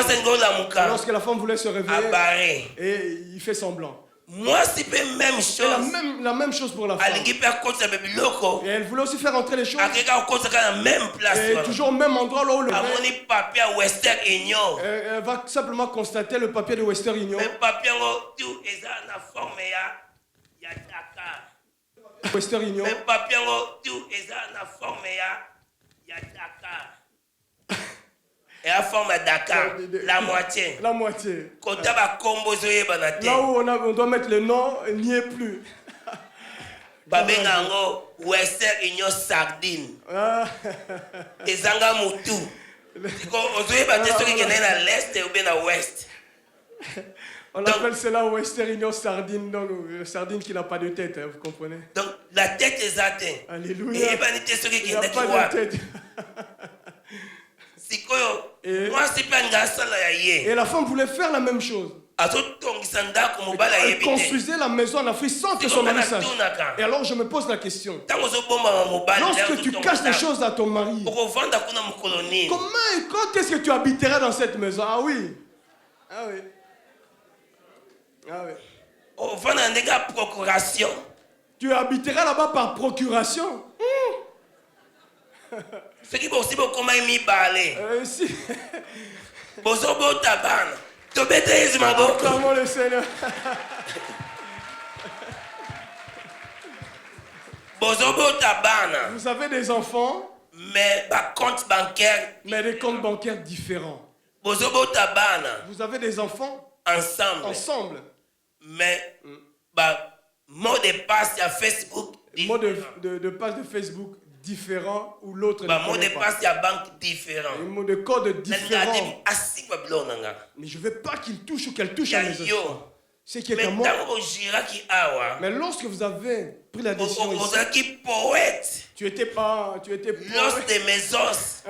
Lorsque la femme voulait se réveiller, et il fait semblant. Moi, c'est la même chose. La même chose pour la femme. Et elle voulait aussi faire rentrer les choses. Et toujours au même endroit là où le elle va simplement constater le papier de Western Union. Western Union. Et à forme à Dakar, la moitié. La moitié. Là où on doit mettre le nom, il n'y est plus. Babengango, Western Union Sardine. Et Zanga Moutou. On appelle cela Western Union Sardine, donc sardine qui n'a pas de tête, hein, vous comprenez? Donc la tête est atteinte. Alléluia. Il n'y a pas de tête. Et la femme voulait faire la même chose. Elle construisait la maison en Afrique sans que son mari sache. Et alors je me pose la question. Lorsque tu caches des choses à ton mari, quand est-ce que tu habiteras dans cette maison? Ah oui. Ah oui. Ah oui. Tu habiteras là-bas par procuration. Ce qui possible comme mi balé. Si. Bozobo taban. Tobete maboko. Comment le Seigneur. Bozobo tabana. Vous avez des enfants, mais par compte bancaire, mais des comptes bancaires différents. Bozobo tabana. Vous avez des enfants ensemble. Mais mot de passe à Facebook. Mot de passe de Facebook différent ou l'autre mot de passe à banque différent. Un mot de code différent. Mais je ne veux pas qu'il touche ou qu'elle touche à mes enfants. C'est qui est à moi. Mais lorsque vous avez pris la décision ici, tu étais poète. L'os de mes os.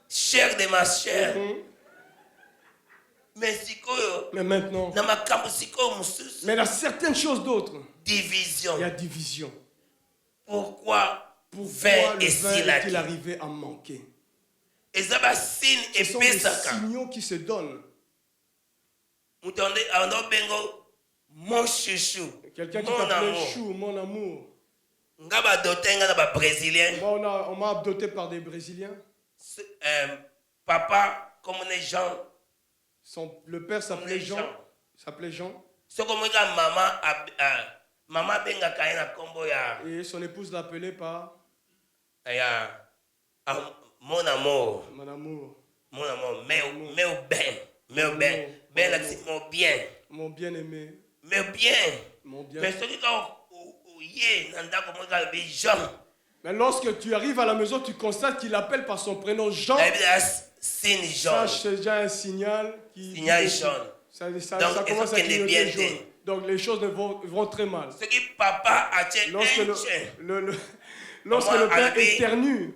Chair de ma chair. Mais maintenant, mais il y a certaines choses d'autres. Division. Il y a division. Pourquoi le vin est-il arrivé à manquer? Ce sont des signaux qui se donnent. Mon chouchou. Quelqu'un qui t'appelle chou, mon amour. Moi, on m'a adopté par des Brésiliens. Papa, comme les gens. Le père s'appelait Jean. Et son épouse l'appelait par mon amour. Mon amour. Mon amour. Mon bien. Mon bien-aimé. Mon bien. Mon bien. Mais lorsque tu arrives à la maison, tu constates qu'il appelle par son prénom Jean. Ça, c'est déjà un signal qui. Signal jaune. Ça commence à clignoter jaune. Donc les choses vont très mal. Lorsque le père éternue.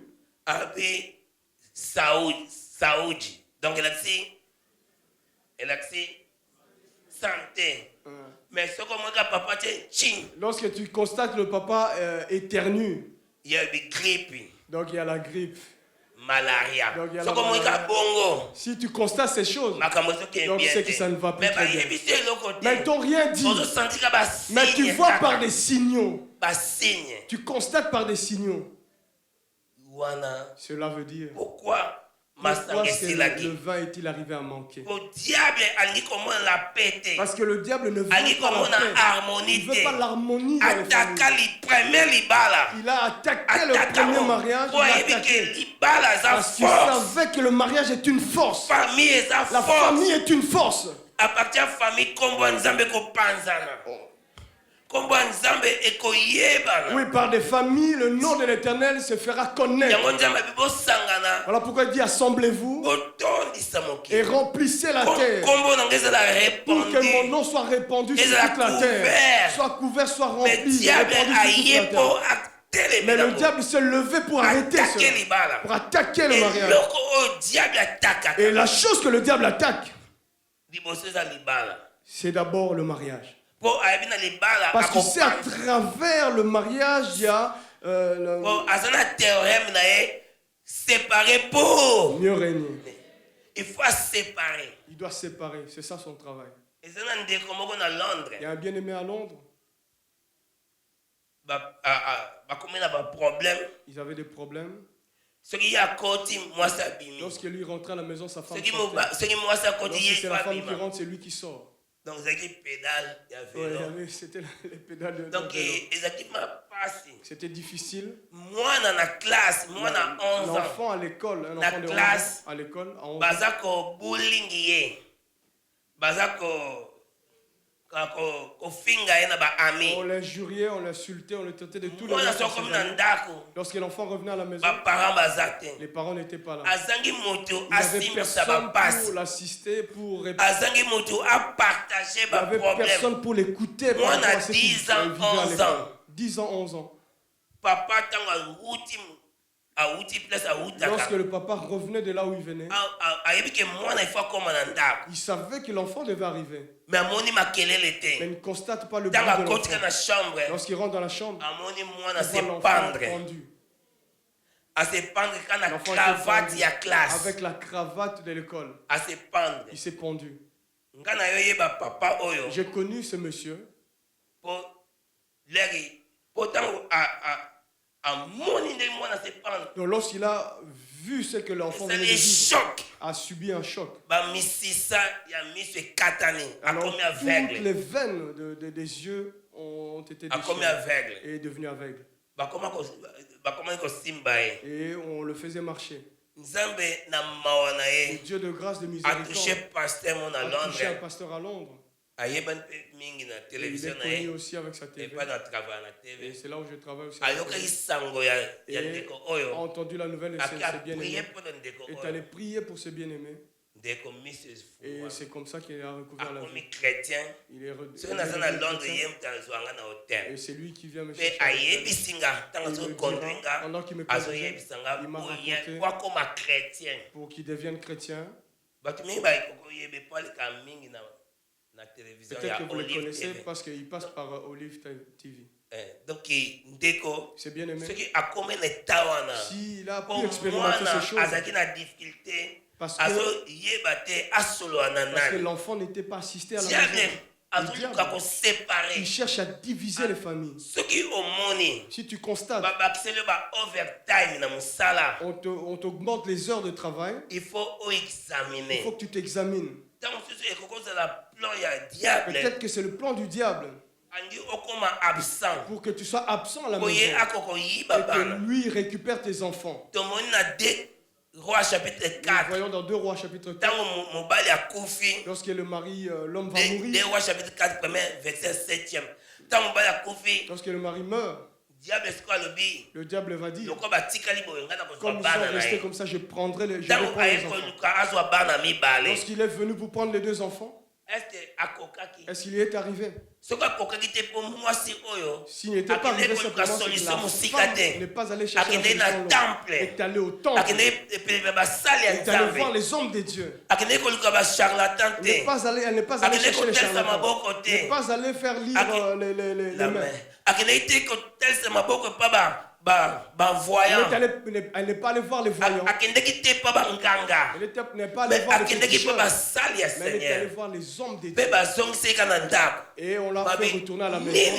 Saoudi. Donc il a dit santé. Mais ce que papa lorsque tu constates que le papa éternue, il y a une grippe. Donc il y a la grippe. Malaria. Donc, il y a la malaria. Si tu constates ces choses, donc c'est que ça ne va plus très bien. Mais ils t'ont rien dit. Mais tu vois par des signaux. Tu constates par des signos. Cela veut dire. Pourquoi le vin est-il arrivé à manquer? Parce que le diable ne veut pas la paix. Il ne veut pas l'harmonie dans les familles. Il a attaqué le premier mariage. Parce qu'il savait que le mariage est une force. La famille est une force. À partir de la famille, oui, par des familles, le nom de l'Éternel se fera connaître. Voilà pourquoi il dit assemblez-vous et remplissez la terre pour que mon nom soit répandu sur toute la terre, soit couvert, soit rempli, répandu sur toute la terre. Mais le diable s'est levé pour arrêter cela, pour attaquer le mariage. Et la chose que le diable attaque, c'est d'abord le mariage. Parce que c'est à travers le mariage, il y a mieux régner. Il faut séparer. Il doit séparer, c'est ça son travail. Il y a un bien-aimé à Londres. Ils avaient des problèmes. Lorsque lui rentrait à la maison, sa femme sortait. Lorsque c'est la femme qui rentre, c'est lui qui sort. Donc, c'était les pédales de donc, c'était difficile. Moi, dans la classe, moi, dans 11 ans. L'enfant à l'école, un enfant de 11 ans à l'école, à 11 ans. Bazako bullying, bazako on l'injuriait, on l'insultait, on le traitait de tous les mots. Lorsque l'enfant revenait à la maison, les parents n'étaient pas là. Il n'y avait personne pour l'assister, pour répondre. Il n'y avait personne pour l'écouter. Moi, on a 10 ans, 11 ans. 10 ans, 11 ans. Papa, lorsque le papa revenait de là où il venait, il savait que l'enfant devait arriver. Mais il ne constate pas le bruit de l'enfant. Lorsqu'il rentre dans la chambre, il voit l'enfant pendu. Avec la cravate de l'école. Il s'est pendu. J'ai connu ce monsieur. Donc lorsqu'il a vu ce que l'enfant venait de vivre, a subi un choc. Alors toutes les veines des yeux ont été déchirées et est devenu aveugle. Et on le faisait marcher. Le Dieu de grâce, de miséricorde, a touché un pasteur à Londres. Il est connu aussi avec sa TV. Et c'est là où je travaille aussi. Et a entendu la nouvelle de ses bien-aimés. Et est allé prier pour ses bien-aimés. Et c'est comme ça qu'il a recouvert la vie. Il est et c'est lui qui vient me chercher. Pendant qu'il me conduisait, il m'a raconté pour qu'il devienne chrétien. Peut-être que vous le connaissez parce qu'il passe par Olive TV. Donc, c'est bien aimé. S'il a pu expérimenter ces choses, parce que l'enfant n'était pas assisté à la maison. Il cherche à diviser les familles. Si tu constates, on t'augmente les heures de travail. Il faut que tu t'examines. Peut-être que c'est le plan du diable pour que tu sois absent à la maison et que lui récupère tes enfants. Roi chapitre 4. Nous voyons dans 2 Rois chapitre 4. Lorsque le mari, l'homme va mourir. 2 Rois chapitre 4, verset 7e. Lorsque le mari meurt, le diable va dire, comme ils sont restés comme ça, je reprends les enfants. Lorsqu'il est venu pour prendre les 2 enfants, Est-ce qu'il y est arrivé? S'il n'était pas arrivé simplement, c'est que la femme n'est pas allée chercher la solution, est allée au temple, est allée voir les hommes de Dieu. Elle n'est pas allée chercher les charlatans, elle n'est pas allée faire lire les mains. Elle n'est pas allée voir les voyants. Elle n'est pas allée voir les féticheurs. Mais elle est allée voir les hommes de Dieu. Et on l'a fait retourner à la maison.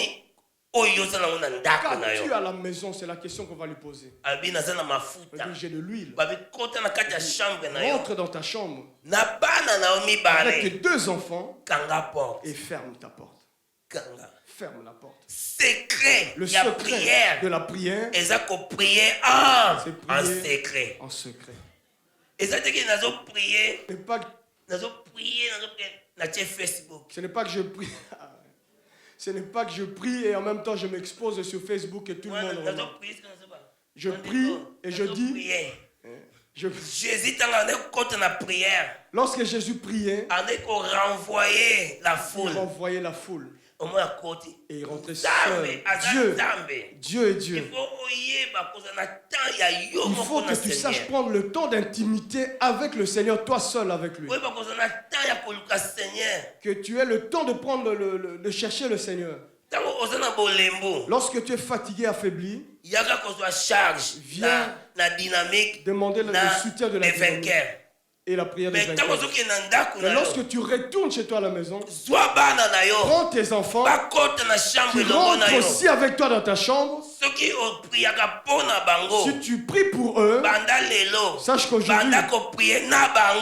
Qu'as-tu à la maison? C'est la question qu'on va lui poser. J'ai de l'huile. Rentre dans ta chambre avec tes 2 enfants et ferme ta porte. Ferme la porte. Le secret de la prière, c'est prier en secret. Ce n'est pas que je prie. Ce n'est pas que je prie et en même temps je m'expose sur Facebook et tout le monde regarde. Je prie et je dis. Lorsque Jésus priait, il renvoyait la foule. Et il rentrait seul. Dieu est Dieu. Il faut que tu saches prendre le temps d'intimité avec le Seigneur, toi seul avec lui. Que tu aies le temps de prendre de chercher le Seigneur. Lorsque tu es fatigué, affaibli, viens demander le soutien de la dynamique et la prière des vainqueurs. Mais lorsque tu retournes chez toi à la maison, prends tes enfants qui rentrent aussi avec toi dans ta chambre. Si tu pries pour eux, sache qu'aujourd'hui,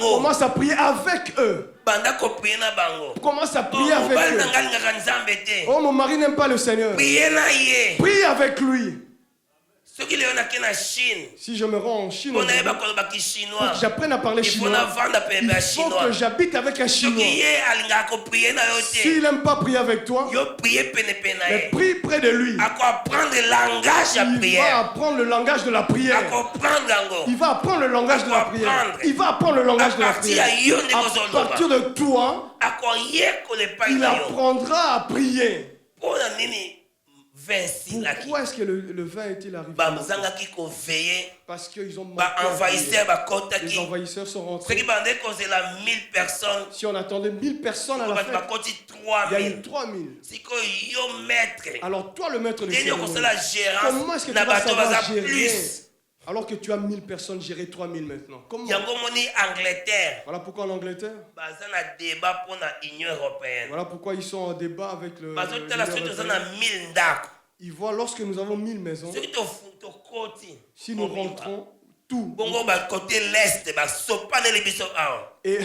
commence à prier avec eux. Commence à prier avec eux. Oh, mon mari n'aime pas le Seigneur. Prie avec lui. Si je me rends en Chine, pour que j'apprenne à parler chinois, il faut que j'habite avec un Chinois. S'il n'aime pas prier avec toi, mais prie près de lui. Il va apprendre le langage de la prière. Il va apprendre le langage de la prière. Il va apprendre le langage de la prière. À partir de toi, il apprendra à prier. Pourquoi est-ce que le vin est-il arrivé? Parce qu'ils ont mal prié. Les envahisseurs sont rentrés. Si on attendait 1000 personnes à la fête, il y a eu 3000. Alors toi, le maître de cérémonie, comment est-ce que tu vas savoir gérer alors que tu as 1000 personnes, gérer 3000 maintenant? Comment? Voilà pourquoi en Angleterre, voilà pourquoi ils sont en débat avec le ils voient lorsque nous avons 1000 maisons, si nous rentrons, tout. Et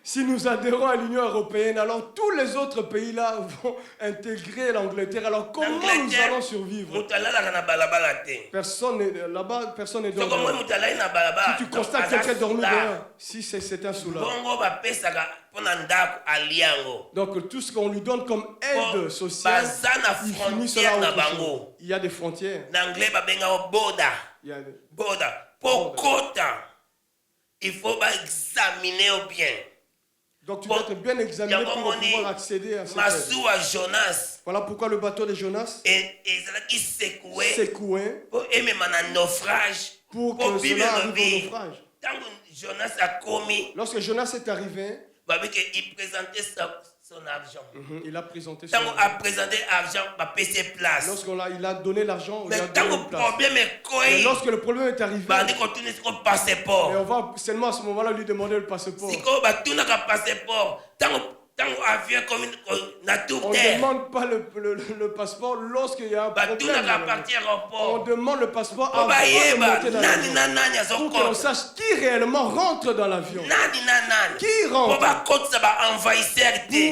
si nous adhérons à l'Union européenne, alors tous les autres pays-là vont intégrer l'Angleterre. Alors comment nous allons survivre? Personne n'est là-bas, personne n'est dormi. Si tu constates quelqu'un dormi dehors, si c'est un soulard. Donc tout ce qu'on lui donne comme aide sociale, il finit cela autre chose. Il y a des frontières. Il y a des il faut examiner bien. Donc tu dois être bien examiné pour pouvoir accéder à cette aide. Voilà pourquoi le bateau de Jonas secoué pour que cela arrive au naufrage. Lorsque Jonas est arrivé, il présentait son argent. Il a présenté son argent. Lorsqu'il a donné l'argent, il a donné une place. Mais lorsque le problème est arrivé, et on va seulement à ce moment-là lui demander le passeport. On ne demande pas le passeport lorsqu'il y a un problème. On demande le passeport avant de monter dans l'avion. Pour qu'on sache qui réellement rentre dans l'avion. Qui rentre. Pour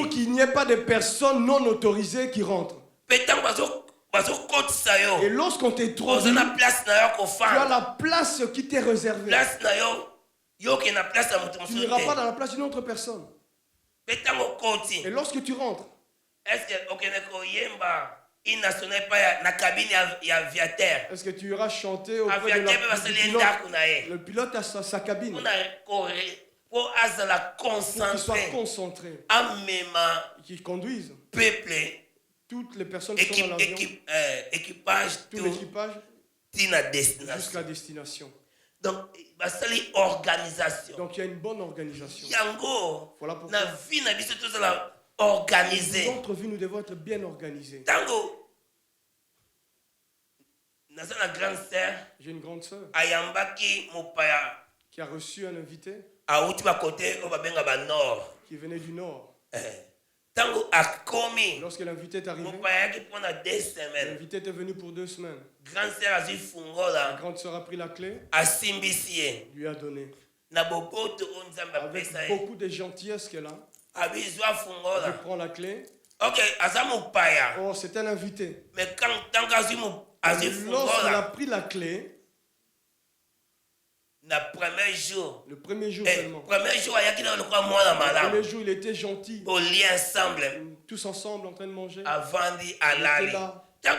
qu'il n'y ait pas de personnes non autorisées qui rentrent. Et lorsqu'on t'introduit, tu as la place qui t'est réservée. Tu n'iras pas dans la place d'une autre personne. Et lorsque tu rentres, Est-ce que tu iras chanter auprès de le pilote a sa cabine pour qu'il soit concentré, qu'il conduise toutes les personnes qui sont dans l'avion, tout l'équipage jusqu'à destination. Donc il y a une bonne organisation. Voilà pourquoi organisé. Dans notre vie, nous devons être bien organisés. J'ai une grande sœur qui a reçu un invité qui venait du nord. Lorsque l'invité est arrivé, l'invité était venu pour 2 semaines. La grande sœur a pris la clé, lui a donné. Avec beaucoup de gentillesse qu'elle a, elle prend la clé. Oh, c'est un invité. Mais lorsqu'elle a pris la clé, le premier jour seulement. Le premier jour, il était gentil. Tous ensemble en train de manger. Et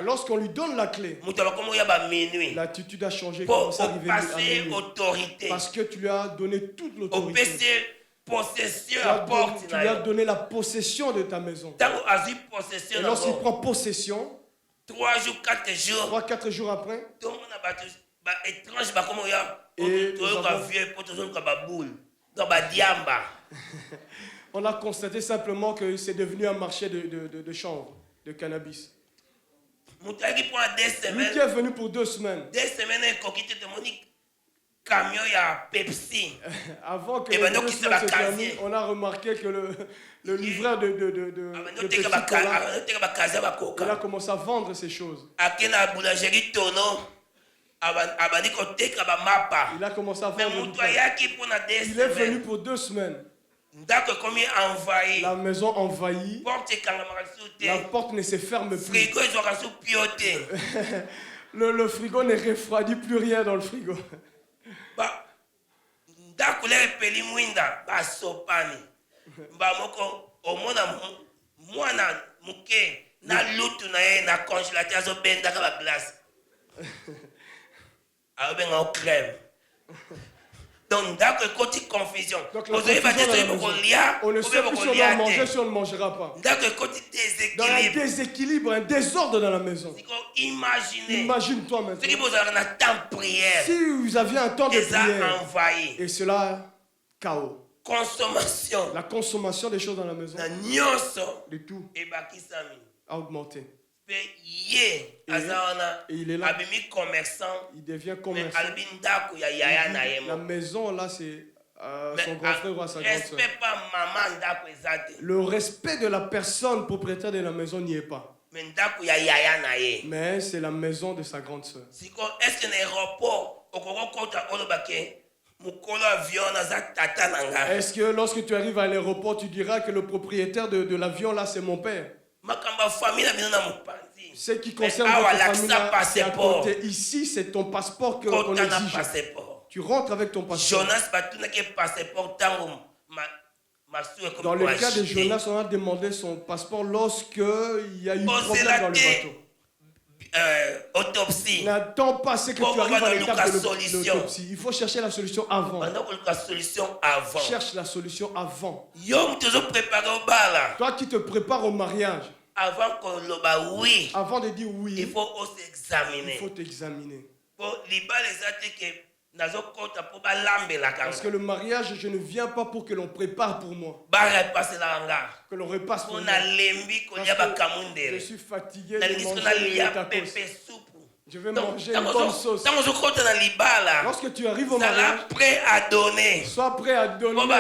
lorsqu'on lui donne la clé, l'attitude a changé. Parce que tu lui as donné toute l'autorité. Tu lui as donné la possession de ta maison. Et lorsqu'il prend possession, 3-4 jours après, on a constaté simplement que c'est devenu un marché de chanvre, de cannabis. Lui qui est venu pour 2 semaines. Avant que les 2 semaines se terminent, on a remarqué que le livreur de Pepsi Cola, il a commencé à vendre ces choses. Il a commencé à vendre. Il est venu pour 2 semaines. La maison envahie. La porte ne se ferme plus. Le frigo ne refroidit plus rien dans le frigo. Donc, confusion. On ne sait plus si on doit manger, si on ne mangera pas. Dans un déséquilibre, un désordre dans la maison. Imagine-toi maintenant. Si vous aviez un temps de prière et cela, chaos. La consommation des choses dans la maison, de tout, a augmenté. Et il est là. Il devient commerçant. La maison là, c'est son grand frère ou sa grande soeur. Le respect de la personne propriétaire de la maison n'y est pas. Mais c'est la maison de sa grande soeur. Est-ce que lorsque tu arrives à l'aéroport, tu diras que le propriétaire de l'avion là, c'est mon père? Ce qui concerne votre famille, ici, c'est ton passeport qu'on exige. Tu rentres avec ton passeport. Dans le cas de Jonas, on a demandé son passeport lorsqu'il y a eu problème dans le bateau. Autopsie. N'attends pas ce que tu arrives à l'étape de l'autopsie. Il faut chercher la solution avant. Cherche la solution avant. Toi qui te prépares au mariage, avant de dire oui, il faut aussi examiner. Il faut t'examiner. Parce que le mariage, je ne viens pas pour que l'on prépare pour moi. Que l'on repasse pour moi. Je suis fatigué de manger des tacos. Je vais manger une bonne sauce. Lorsque tu arrives au mariage, sois prêt à donner.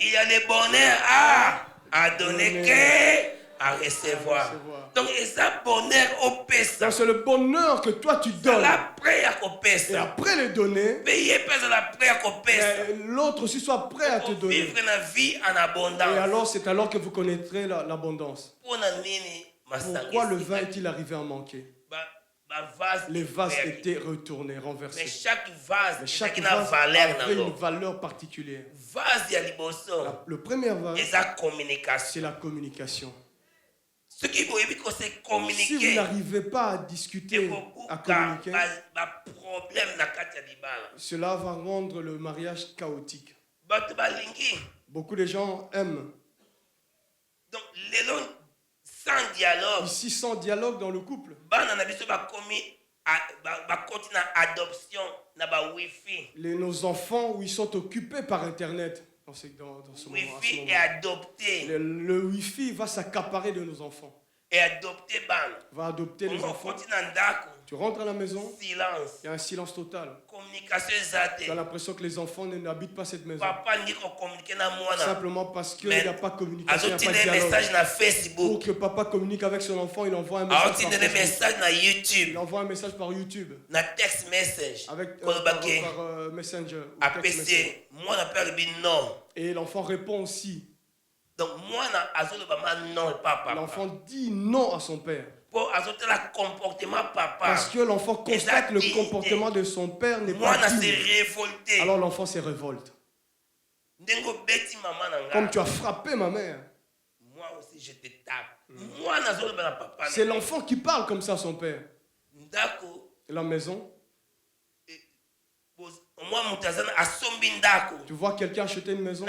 Il y a des bonheurs à donner à recevoir. Donc, c'est bonheur au pesa. C'est le bonheur que toi tu donnes. Et après le donner, l'autre aussi soit prêt à te donner. Vivre une vie en abondance. Et alors, c'est alors que vous connaîtrez l'abondance. Pourquoi le vin est-il arrivé à manquer? Les vases étaient retournés, renversés. Mais chaque vase avait une valeur particulière. Le premier vase, c'est la communication. Si vous n'arrivez pas à discuter, à communiquer, cela va rendre le mariage chaotique. Beaucoup de gens aiment. Donc, sans dialogue. Ici, sans dialogue dans le couple. Nos enfants, où ils sont occupés par Internet. Dans ce moment, est adopté. Le Wi-Fi va s'accaparer de nos enfants. Et adopter va adopter les enfants. Tu rentres à la maison, silence. Il y a un silence total. Communication tu as l'impression que les enfants n'habitent pas cette maison. Papa simplement parce qu'il n'y a pas de communication, il n'y a pas de dialogue. Pour que papa communique avec son enfant, il envoie un message par YouTube. Il envoie un message par YouTube. Text message. Avec par Messenger. APC. Moi, on appelle non. Et l'enfant répond aussi. Donc, moi, l'enfant dit non à son père. Parce que l'enfant constate le comportement de son père n'est pas digne. Alors l'enfant se révolte. Comme tu as frappé ma mère. Moi aussi je te tape. C'est l'enfant qui parle comme ça à son père. La maison. Tu vois quelqu'un acheter une maison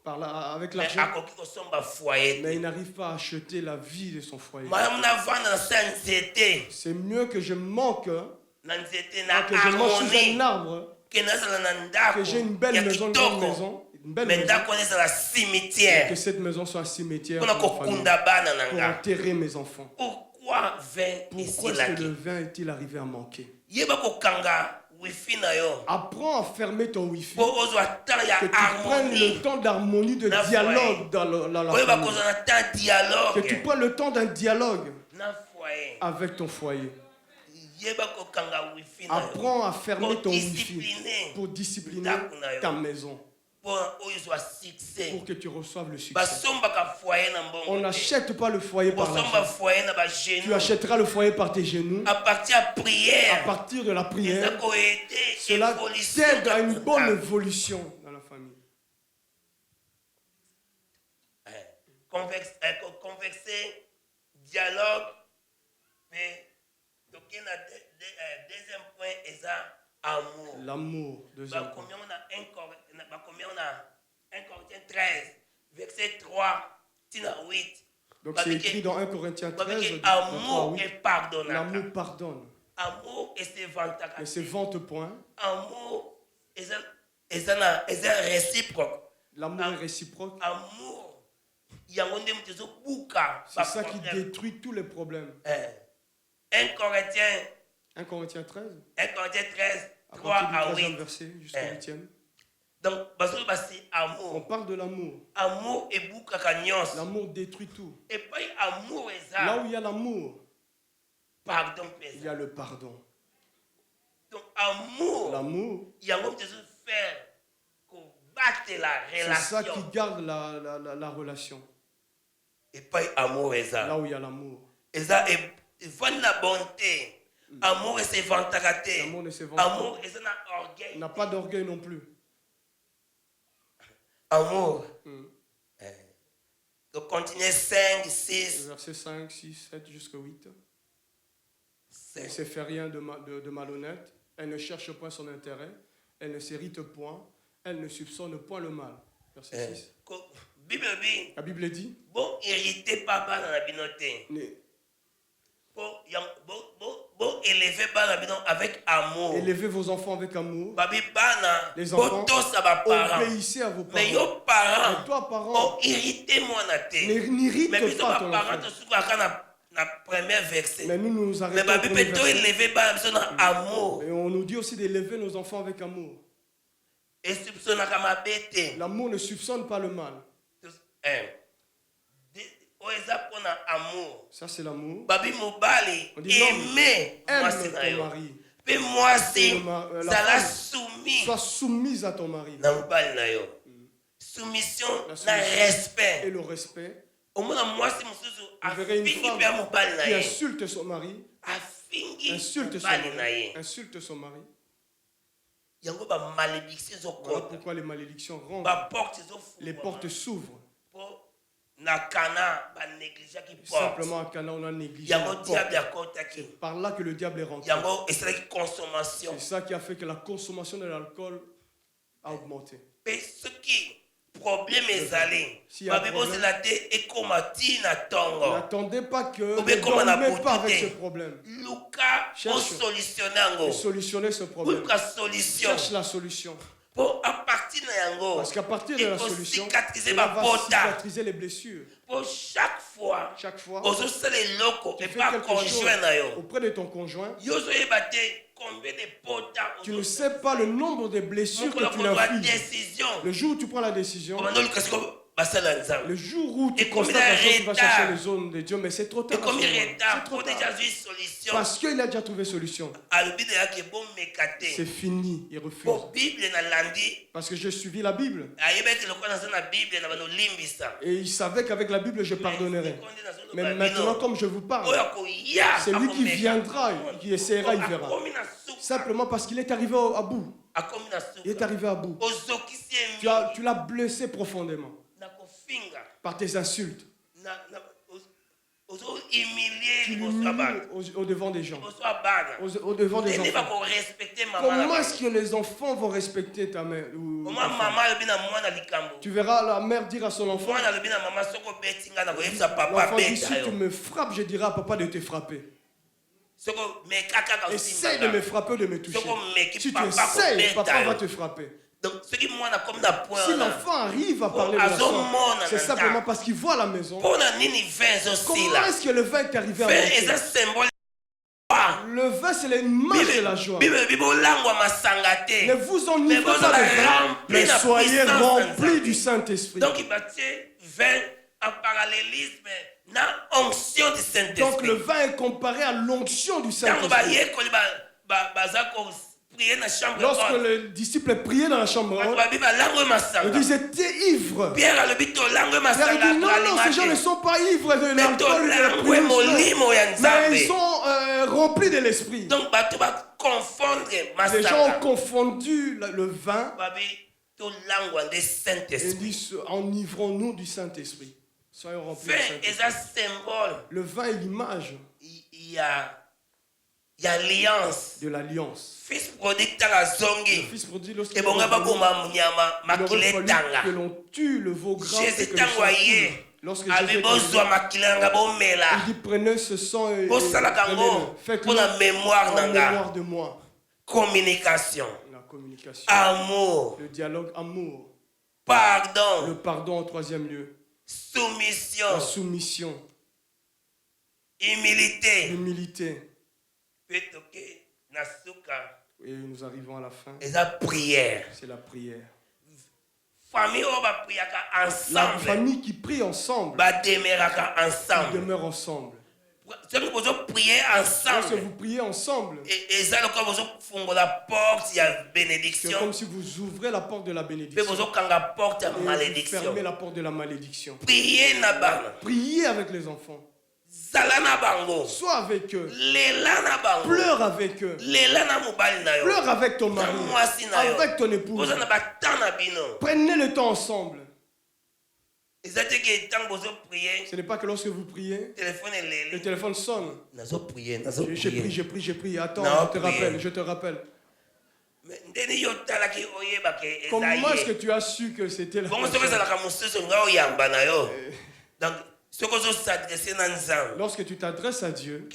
avec l'argent, mais il n'arrive pas à acheter la vie de son foyer. C'est mieux que je manque, que je mange sous un arbre, que j'ai une belle maison, une belle maison, que cette maison soit un cimetière pour enterrer mes enfants. Pourquoi est-ce que le vin est-il arrivé à manquer? Apprends à fermer ton Wi-Fi. Que tu prennes le temps d'harmonie, de dialogue dans la famille. Que tu prennes le temps d'un dialogue avec ton foyer. Apprends à fermer ton Wi-Fi pour discipliner ta maison. Pour que tu reçoives le succès. On n'achète pas le foyer par l'argent. Tu achèteras le foyer par tes genoux. À partir de la prière, cela t'aide à une bonne évolution dans la famille. Converser, dialogue, mais deuxième point est amour. L'amour, deuxième point. Combien on a 1 Corinthiens 13, verset 3, 8. Donc c'est écrit dans 1 Corinthiens 13, amour et pardonne. L'amour pardonne. Amour et c'est vante. Mais c'est vante point. Amour est réciproque. L'amour est réciproque. Amour. C'est ça qui détruit tous les problèmes. 1 Corinthiens 13. 1 Corinthiens 13, 3 à 8. Verset jusqu'au 8e. Donc, c'est amour. On parle de l'amour. Amour et l'amour détruit tout. Et puis, amour est ça. Là où il y a l'amour, pardon, il y a le pardon. Donc, amour. L'amour. Il y a de faire qu'on batte la relation. C'est ça qui garde la relation. Et puis, amour est ça. Là où il y a l'amour. Et ça, il faut la bonté. Amour et c'est vantagaté. Amour et ça n'a orgueil. Il n'a pas d'orgueil non plus. Amour. Donc, continuez 5, 6. Verset 5, 6, 7 jusqu'au 8. Elle ne se fait rien de malhonnête. Elle ne cherche point son intérêt. Elle ne s'irrite point. Elle ne soupçonne point le mal. Verset 6. La Bible dit. Bon, irritez papa dans la binoté. Bon, élevez avec amour. Élevez vos enfants avec amour. Les enfants, obéissez à vos parents. Mais parents, toi, parent, n'irrite pas ton enfant. Mais nous arrêtons au premier verset. Et on nous dit aussi d'élever nos enfants avec amour. L'amour ne soupçonne pas le mal. Ça c'est l'amour. On dit aime ton mari. Sois soumise à ton mari. Soumission, respect. Et le respect. Vous verrez une femme qui insulte son mari. Insulte son mari. Voilà pourquoi les malédictions rentrent. Les portes s'ouvrent. Simplement à Cana, on a négligé la porte. C'est par là que le diable est rentré. C'est ça qui a fait que la consommation de l'alcool a augmenté. Problème est allé. N'attendez pas que ne dormez pas avec ce problème. Solutionner ce problème. Cherche la solution. Parce qu'à partir de la solution, on va cicatriser les blessures. Chaque fois, tu fais quelque chose auprès de ton conjoint, tu ne sais pas le nombre de blessures que tu l'infliges. Le jour où tu prends la décision, le jour où tu constates la chose, tu vas chercher les zones de Dieu, mais c'est trop tard. C'est trop tard. Parce qu'il a déjà trouvé solution. C'est fini, il refuse. Parce que j'ai suivi la Bible. Et il savait qu'avec la Bible, je pardonnerais. Mais maintenant, comme je vous parle, c'est lui qui viendra, qui essaiera, il verra. Simplement parce qu'il est arrivé à bout. Il est arrivé à bout. Tu l'as blessé profondément. Par tes insultes. Tu l'humilies au devant des gens. Au devant des enfants. Comment est-ce que les enfants vont respecter ta mère? Tu verras la mère dire à son enfant, l'enfant dit, si tu me frappes, je dirai à papa de te frapper. Essaye de me frapper ou de me toucher. Si tu essayes, papa va te frapper. Donc, si l'enfant arrive à parler de la sorte, c'est simplement parce qu'il voit à la maison. Comment est-ce que le vin est arrivé à moi? Le vin, c'est l'image de la joie. Ne vous enivrez pas de vin, mais soyez remplis du Saint-Esprit. Donc, il bâtit vin en parallélisme dans l'onction du Saint-Esprit. Donc, le vin est comparé à l'onction du Saint-Esprit. Lorsque le disciple priait dans la chambre, il dit, j'étais ivre. Pierre a dit, non, ces gens ne sont pas ivres de l'alcool, mais ils sont remplis de l'esprit. Donc, les gens ont confondu le vin et disent, enivrons-nous du Saint-Esprit. Soyons remplis du Saint-Esprit. Le vin est l'image de l'alliance. Fils prodigue dans la zongi. Le fils prodigue lorsqu'il aurait fallu que l'on tue le veau gras et que le sang coule. Lorsque Jésus il dit prenez ce sang et faites-le en mémoire de moi. Communication. La communication. Amour. Le dialogue, amour. Pardon. Le pardon en troisième lieu. Soumission. La soumission. Humilité. L'humilité. Et nous arrivons à la fin. C'est la prière. C'est la prière. La famille qui prie ensemble demeure ensemble. Lorsque vous priez ensemble, c'est comme si vous ouvrez la porte de la bénédiction et vous fermez la porte de la malédiction. Priez avec les enfants. Sois avec eux. Pleure avec eux. Pleure avec ton mari. Avec ton épouse. Prenez le temps ensemble. Ce n'est pas que lorsque vous priez, le téléphone sonne. J'ai prié. Attends, je te rappelle. Comment est-ce que tu as su que c'était la lorsque tu t'adresses à Dieu,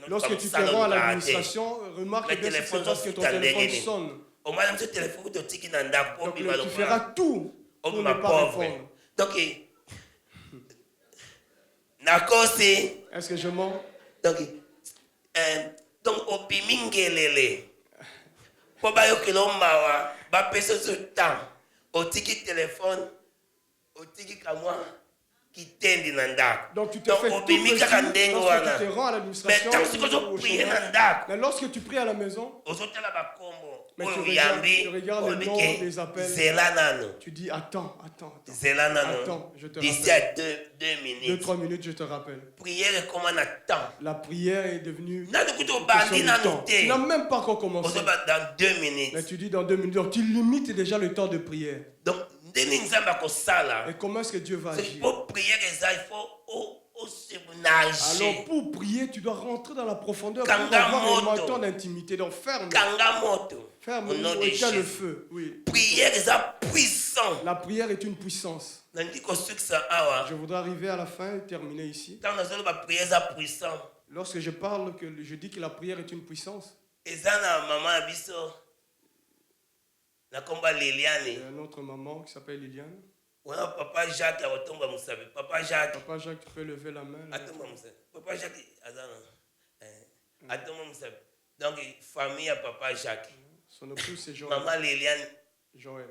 lorsque tu te rends à l'administration, remarque bien si c'est parce que ton téléphone sonne. Donc tu feras tout pour ne pas répondre. Est-ce que je mens? Donc, au pimingelele, pour bayokelo mawa, ba pese ce temps, au tiki téléphone, au tiki kamwa, Donc tu te fais tout petit lorsque tu te rends à l'administration. Mais lorsque tu pries à la maison, mais tu regardes le nom des appels. Tu dis attends, je te rappelle. 2-3 minutes, je te rappelle. La prière est devenue tu n'as même pas encore commencé. Dans 2 minutes. Mais tu dis dans 2 minutes. Donc tu limites déjà le temps de prière. Donc, et comment est-ce que Dieu va agir? Pour prier, il faut alors pour prier, tu dois rentrer dans la profondeur pour avoir un temps d'intimité. Donc ferme éteins le feu. Oui. Prière est puissant. La prière est une puissance. Je voudrais arriver à la fin et terminer ici. Lorsque je parle, je dis que la prière est une puissance. Il y a une autre maman qui s'appelle Liliane. Papa Jacques, Papa Jacques, tu peux lever la main. Papa Jacques, donc famille à Papa Jacques. Son épouse c'est Joël. Maman Liliane. Joël.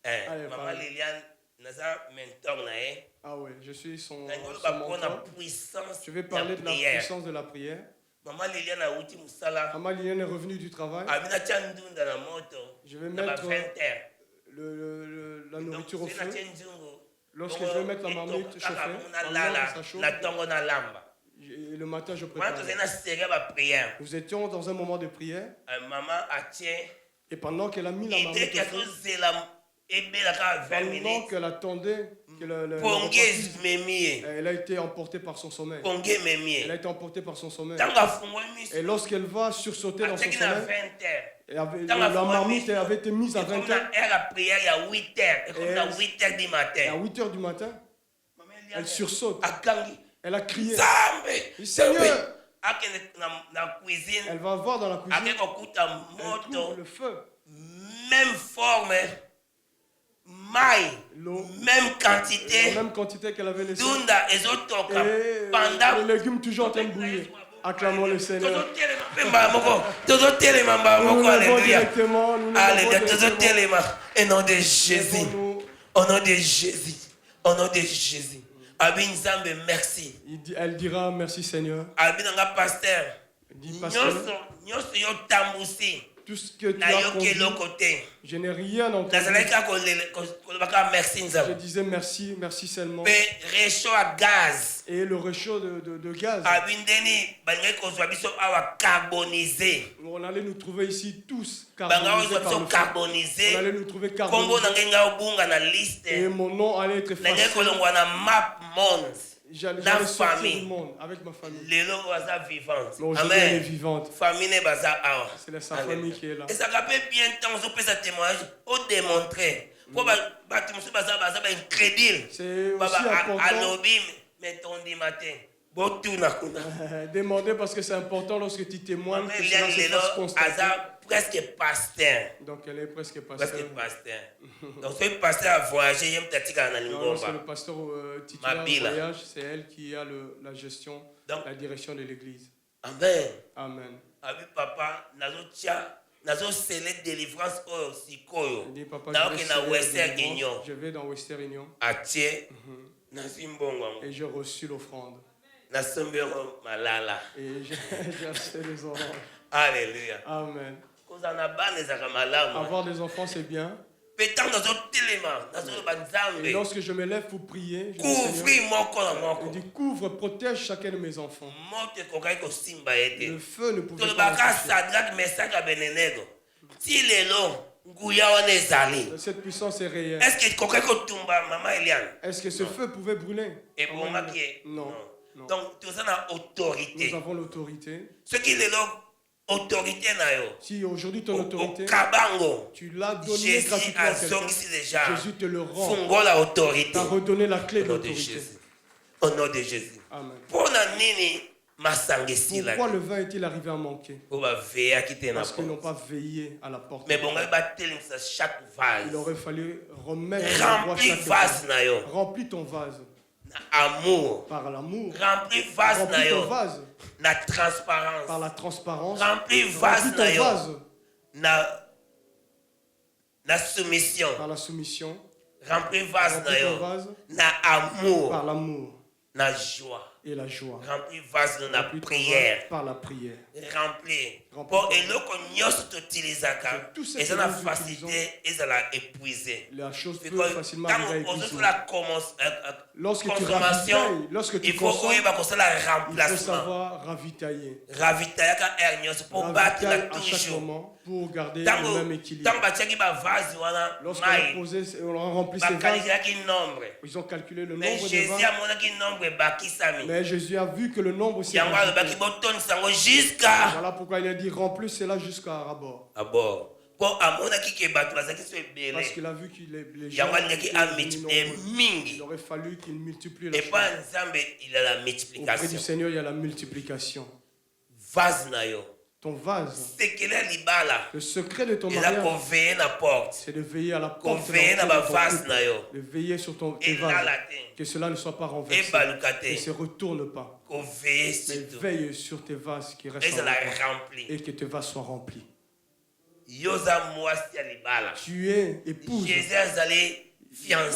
Maman Liliane, mentor. Ah oui, je suis son mentor. Je vais parler de la puissance de la prière. Maman Liliane est revenue du travail. Je vais mettre la nourriture au feu. Lorsque je vais mettre la marmite chauffée, ça chauffe. Et le matin, je prépare. Nous étions dans un moment de prière. Et pendant qu'elle a mis la marmite au feu, pendant qu'elle attendait que elle a été emportée par son sommeil. Et lorsqu'elle va sursauter dans son sommeil, la marmite avait été mise à 20h. Et à 8h du matin, elle sursaute. Elle a crié. Seigneur! Elle va voir dans la cuisine. Elle trouve le feu. Même forme. L'eau, même quantité, la même quantité qu'elle avait laissée. Pendant les légumes toujours en train de bouillir. Acclamons le Seigneur. Alléluia. Au nom de Jésus. Au nom de Jésus. Au nom de Jésus. Merci. Elle dira merci Seigneur. Pasteur. Dit pasteur. Tout ce que tu as conduit, je n'ai rien entendu. Je disais merci, merci seulement. Et le réchaud de gaz. On allait nous trouver ici tous carbonisés par le feu. On allait nous trouver carbonisés. Et mon nom allait être effacé. J'allais sortir du monde avec ma famille. Mais aujourd'hui, elle est vivante. C'est sa famille qui est là. Et ça fait bien de temps on peut ça témoignage au démontrer. C'est aussi important. Demander parce que c'est important lorsque tu témoignes que cela se fasse constater. Presque pasteur. Donc elle est presque pasteur. Donc ce pasteur a voyagé, il y a le pasteur titulaire voyage, c'est elle qui a la gestion, la direction de l'église. Amen. Amen. Abi papa, nazo scellé délivrance au sikoyo. Je vais dans Western Union. Et j'ai reçu l'offrande. Et j'ai acheté les oranges. Alléluia. Amen. Avoir des enfants, c'est bien. Et lorsque je me lève pour prier, je dis couvre, protège chacun de mes enfants. Le feu ne pouvait pas cette puissance est réelle. Est-ce que ce feu pouvait brûler? Non. Donc, nous avons l'autorité. Ce qui est autorité. Si aujourd'hui ton autorité, tu l'as donné gratuitement à quelqu'un, Jésus te le rend. Tu as redonné la clé de l'autorité. Au nom de Jésus. Amen. Pourquoi le vin est-il arrivé à manquer? Parce qu'ils n'ont pas veillé à la porte. Mais il aurait fallu remettre chaque vase. Remplis ton vase. Amour. Par l'amour. Remplis ton vase. La transparence. Par la transparence. Remplis ton vase. La soumission. Par la soumission. Remplis vase na amour. Par l'amour. Na joie. Et la joie. Remplis vase na prière. Par la prière. Remplis. Pour eloko nyonso totilizaka. Et ça la facilité et ça la épuisé. La chose peut facilement arriver à épuiser. Lorsque tu consommation, il faut remplacement. savoir ravitailler. Ravitailler pour battre la à chaque moment pour garder le même équilibre. Lorsqu'on a posé, on a rempli ces vases, ils ont calculé le nombre de vases. Mais Jésus a vu que le nombre s'est rajouté. Voilà pourquoi il a dit remplis cela jusqu'à rabord. Parce qu'il a vu que les gens il aurait fallu qu'il multiplie la chose. Auprès du Seigneur, il y a la multiplication. Ton vase, le secret de ton mariage, c'est de veiller à la porte de veiller sur tes vases, que cela ne soit pas renversé, ne se retourne pas, mais veille sur tes vases qui restent remplis et que tes vases soient remplis. Tu es épouse.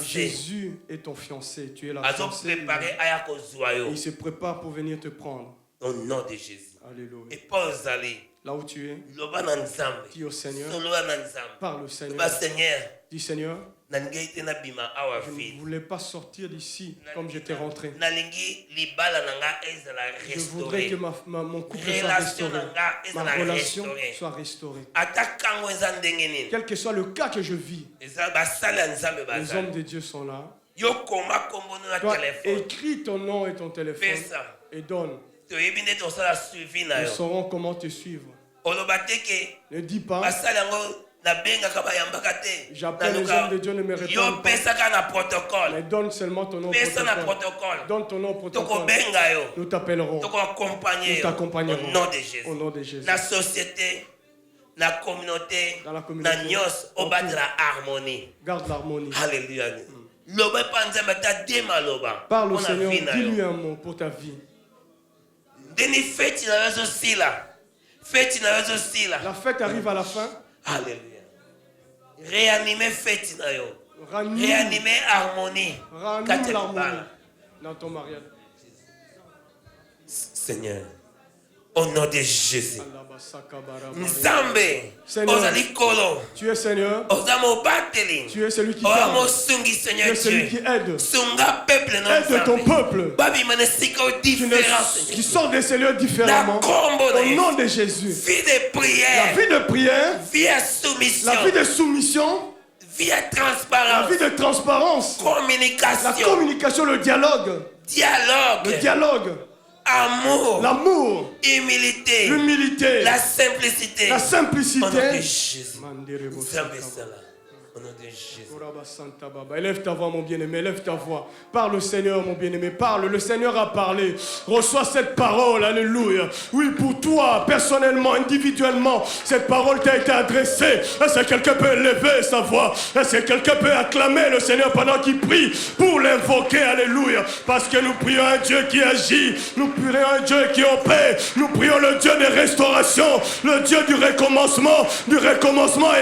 Jésus est ton fiancé, tu es la fiancée. Et il se prépare pour venir te prendre. Au nom de Jésus. Alléluia. Et pas aux allées. Là où tu es, dis au Seigneur, parle au Seigneur. Dis Seigneur, je ne voulais pas sortir d'ici comme j'étais rentré. Je voudrais que mon couple soit restauré, ma relation soit restaurée. Quel que soit le cas que je vis, les hommes de Dieu sont là. Toi, écris ton nom et ton téléphone et donne. Nous saurons comment te suivre. Ne dis pas, j'appelle les hommes de Dieu, ne me répondent pas. Mais donne seulement ton nom au protocole. Donne ton nom au protocole. Nous t'appellerons. Nous t'accompagnerons. Au nom de Jésus. La société, la communauté, on bat de la harmonie. Garde l'harmonie. Alléluia. Parle au Seigneur, dis-lui un mot pour ta vie. La fête arrive à la fin. Alléluia. Réanimer fête. Réanimer harmonie. Ranime l'harmonie dans ton mariage. Seigneur, au nom de Jésus. Nzambe, tu es Seigneur. Tu es celui qui garde. Tu es celui qui aide. Aide ton peuple. Qui sort de ces lieux différemment. Au nom de Jésus. La vie de prière. La vie de soumission. La vie de transparence. La communication, le dialogue. Le dialoge. Amour, l'amour, humilité, l'humilité, la simplicité. Au nom de Jésus. Élève ta voix, mon bien-aimé, élève ta voix. Parle au Seigneur, mon bien-aimé, parle. Le Seigneur a parlé. Reçois cette parole, alléluia. Oui, pour toi, personnellement, individuellement, cette parole t'a été adressée. Est-ce que quelqu'un peut élever sa voix? Est-ce que quelqu'un peut acclamer le Seigneur pendant qu'il prie pour l'invoquer, alléluia? Parce que nous prions un Dieu qui agit. Nous prions un Dieu qui opère. Nous prions le Dieu de restauration, le Dieu du recommencement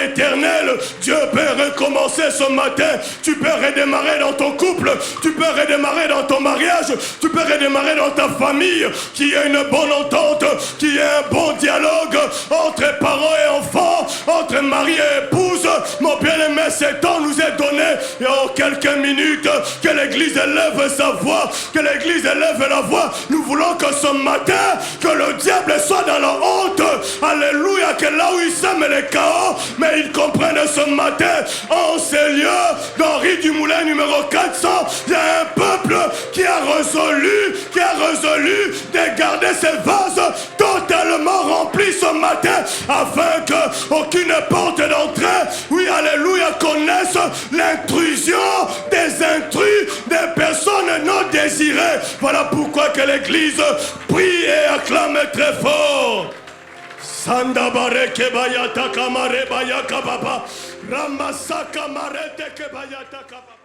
éternel. Dieu peut recommencer ce matin. Tu peux redémarrer dans ton couple, tu peux redémarrer dans ton mariage, tu peux redémarrer dans ta famille, qu'il y ait une bonne entente, qu'il y ait un bon dialogue entre parents et enfants, entre mari et épouse. Mon bien-aimé, ce temps nous est donné et en quelques minutes que l'église élève sa voix, que l'église élève la voix. Nous voulons que ce matin, que le diable soit dans la honte, alléluia, que là où il sème les chaos, mais il comprenne ce matin, en ces lieux, dans Rue du Moulin numéro 400, il y a un peuple qui a résolu de garder ses vases totalement remplis ce matin, afin qu'aucune porte d'entrée, oui, alléluia, connaisse l'intrusion des intrus, des personnes non désirées. Voilà pourquoi que l'église prie et acclame très fort. Sandabare kebayata kamare bayaka baba. Ramasaka marete kebayata kababa.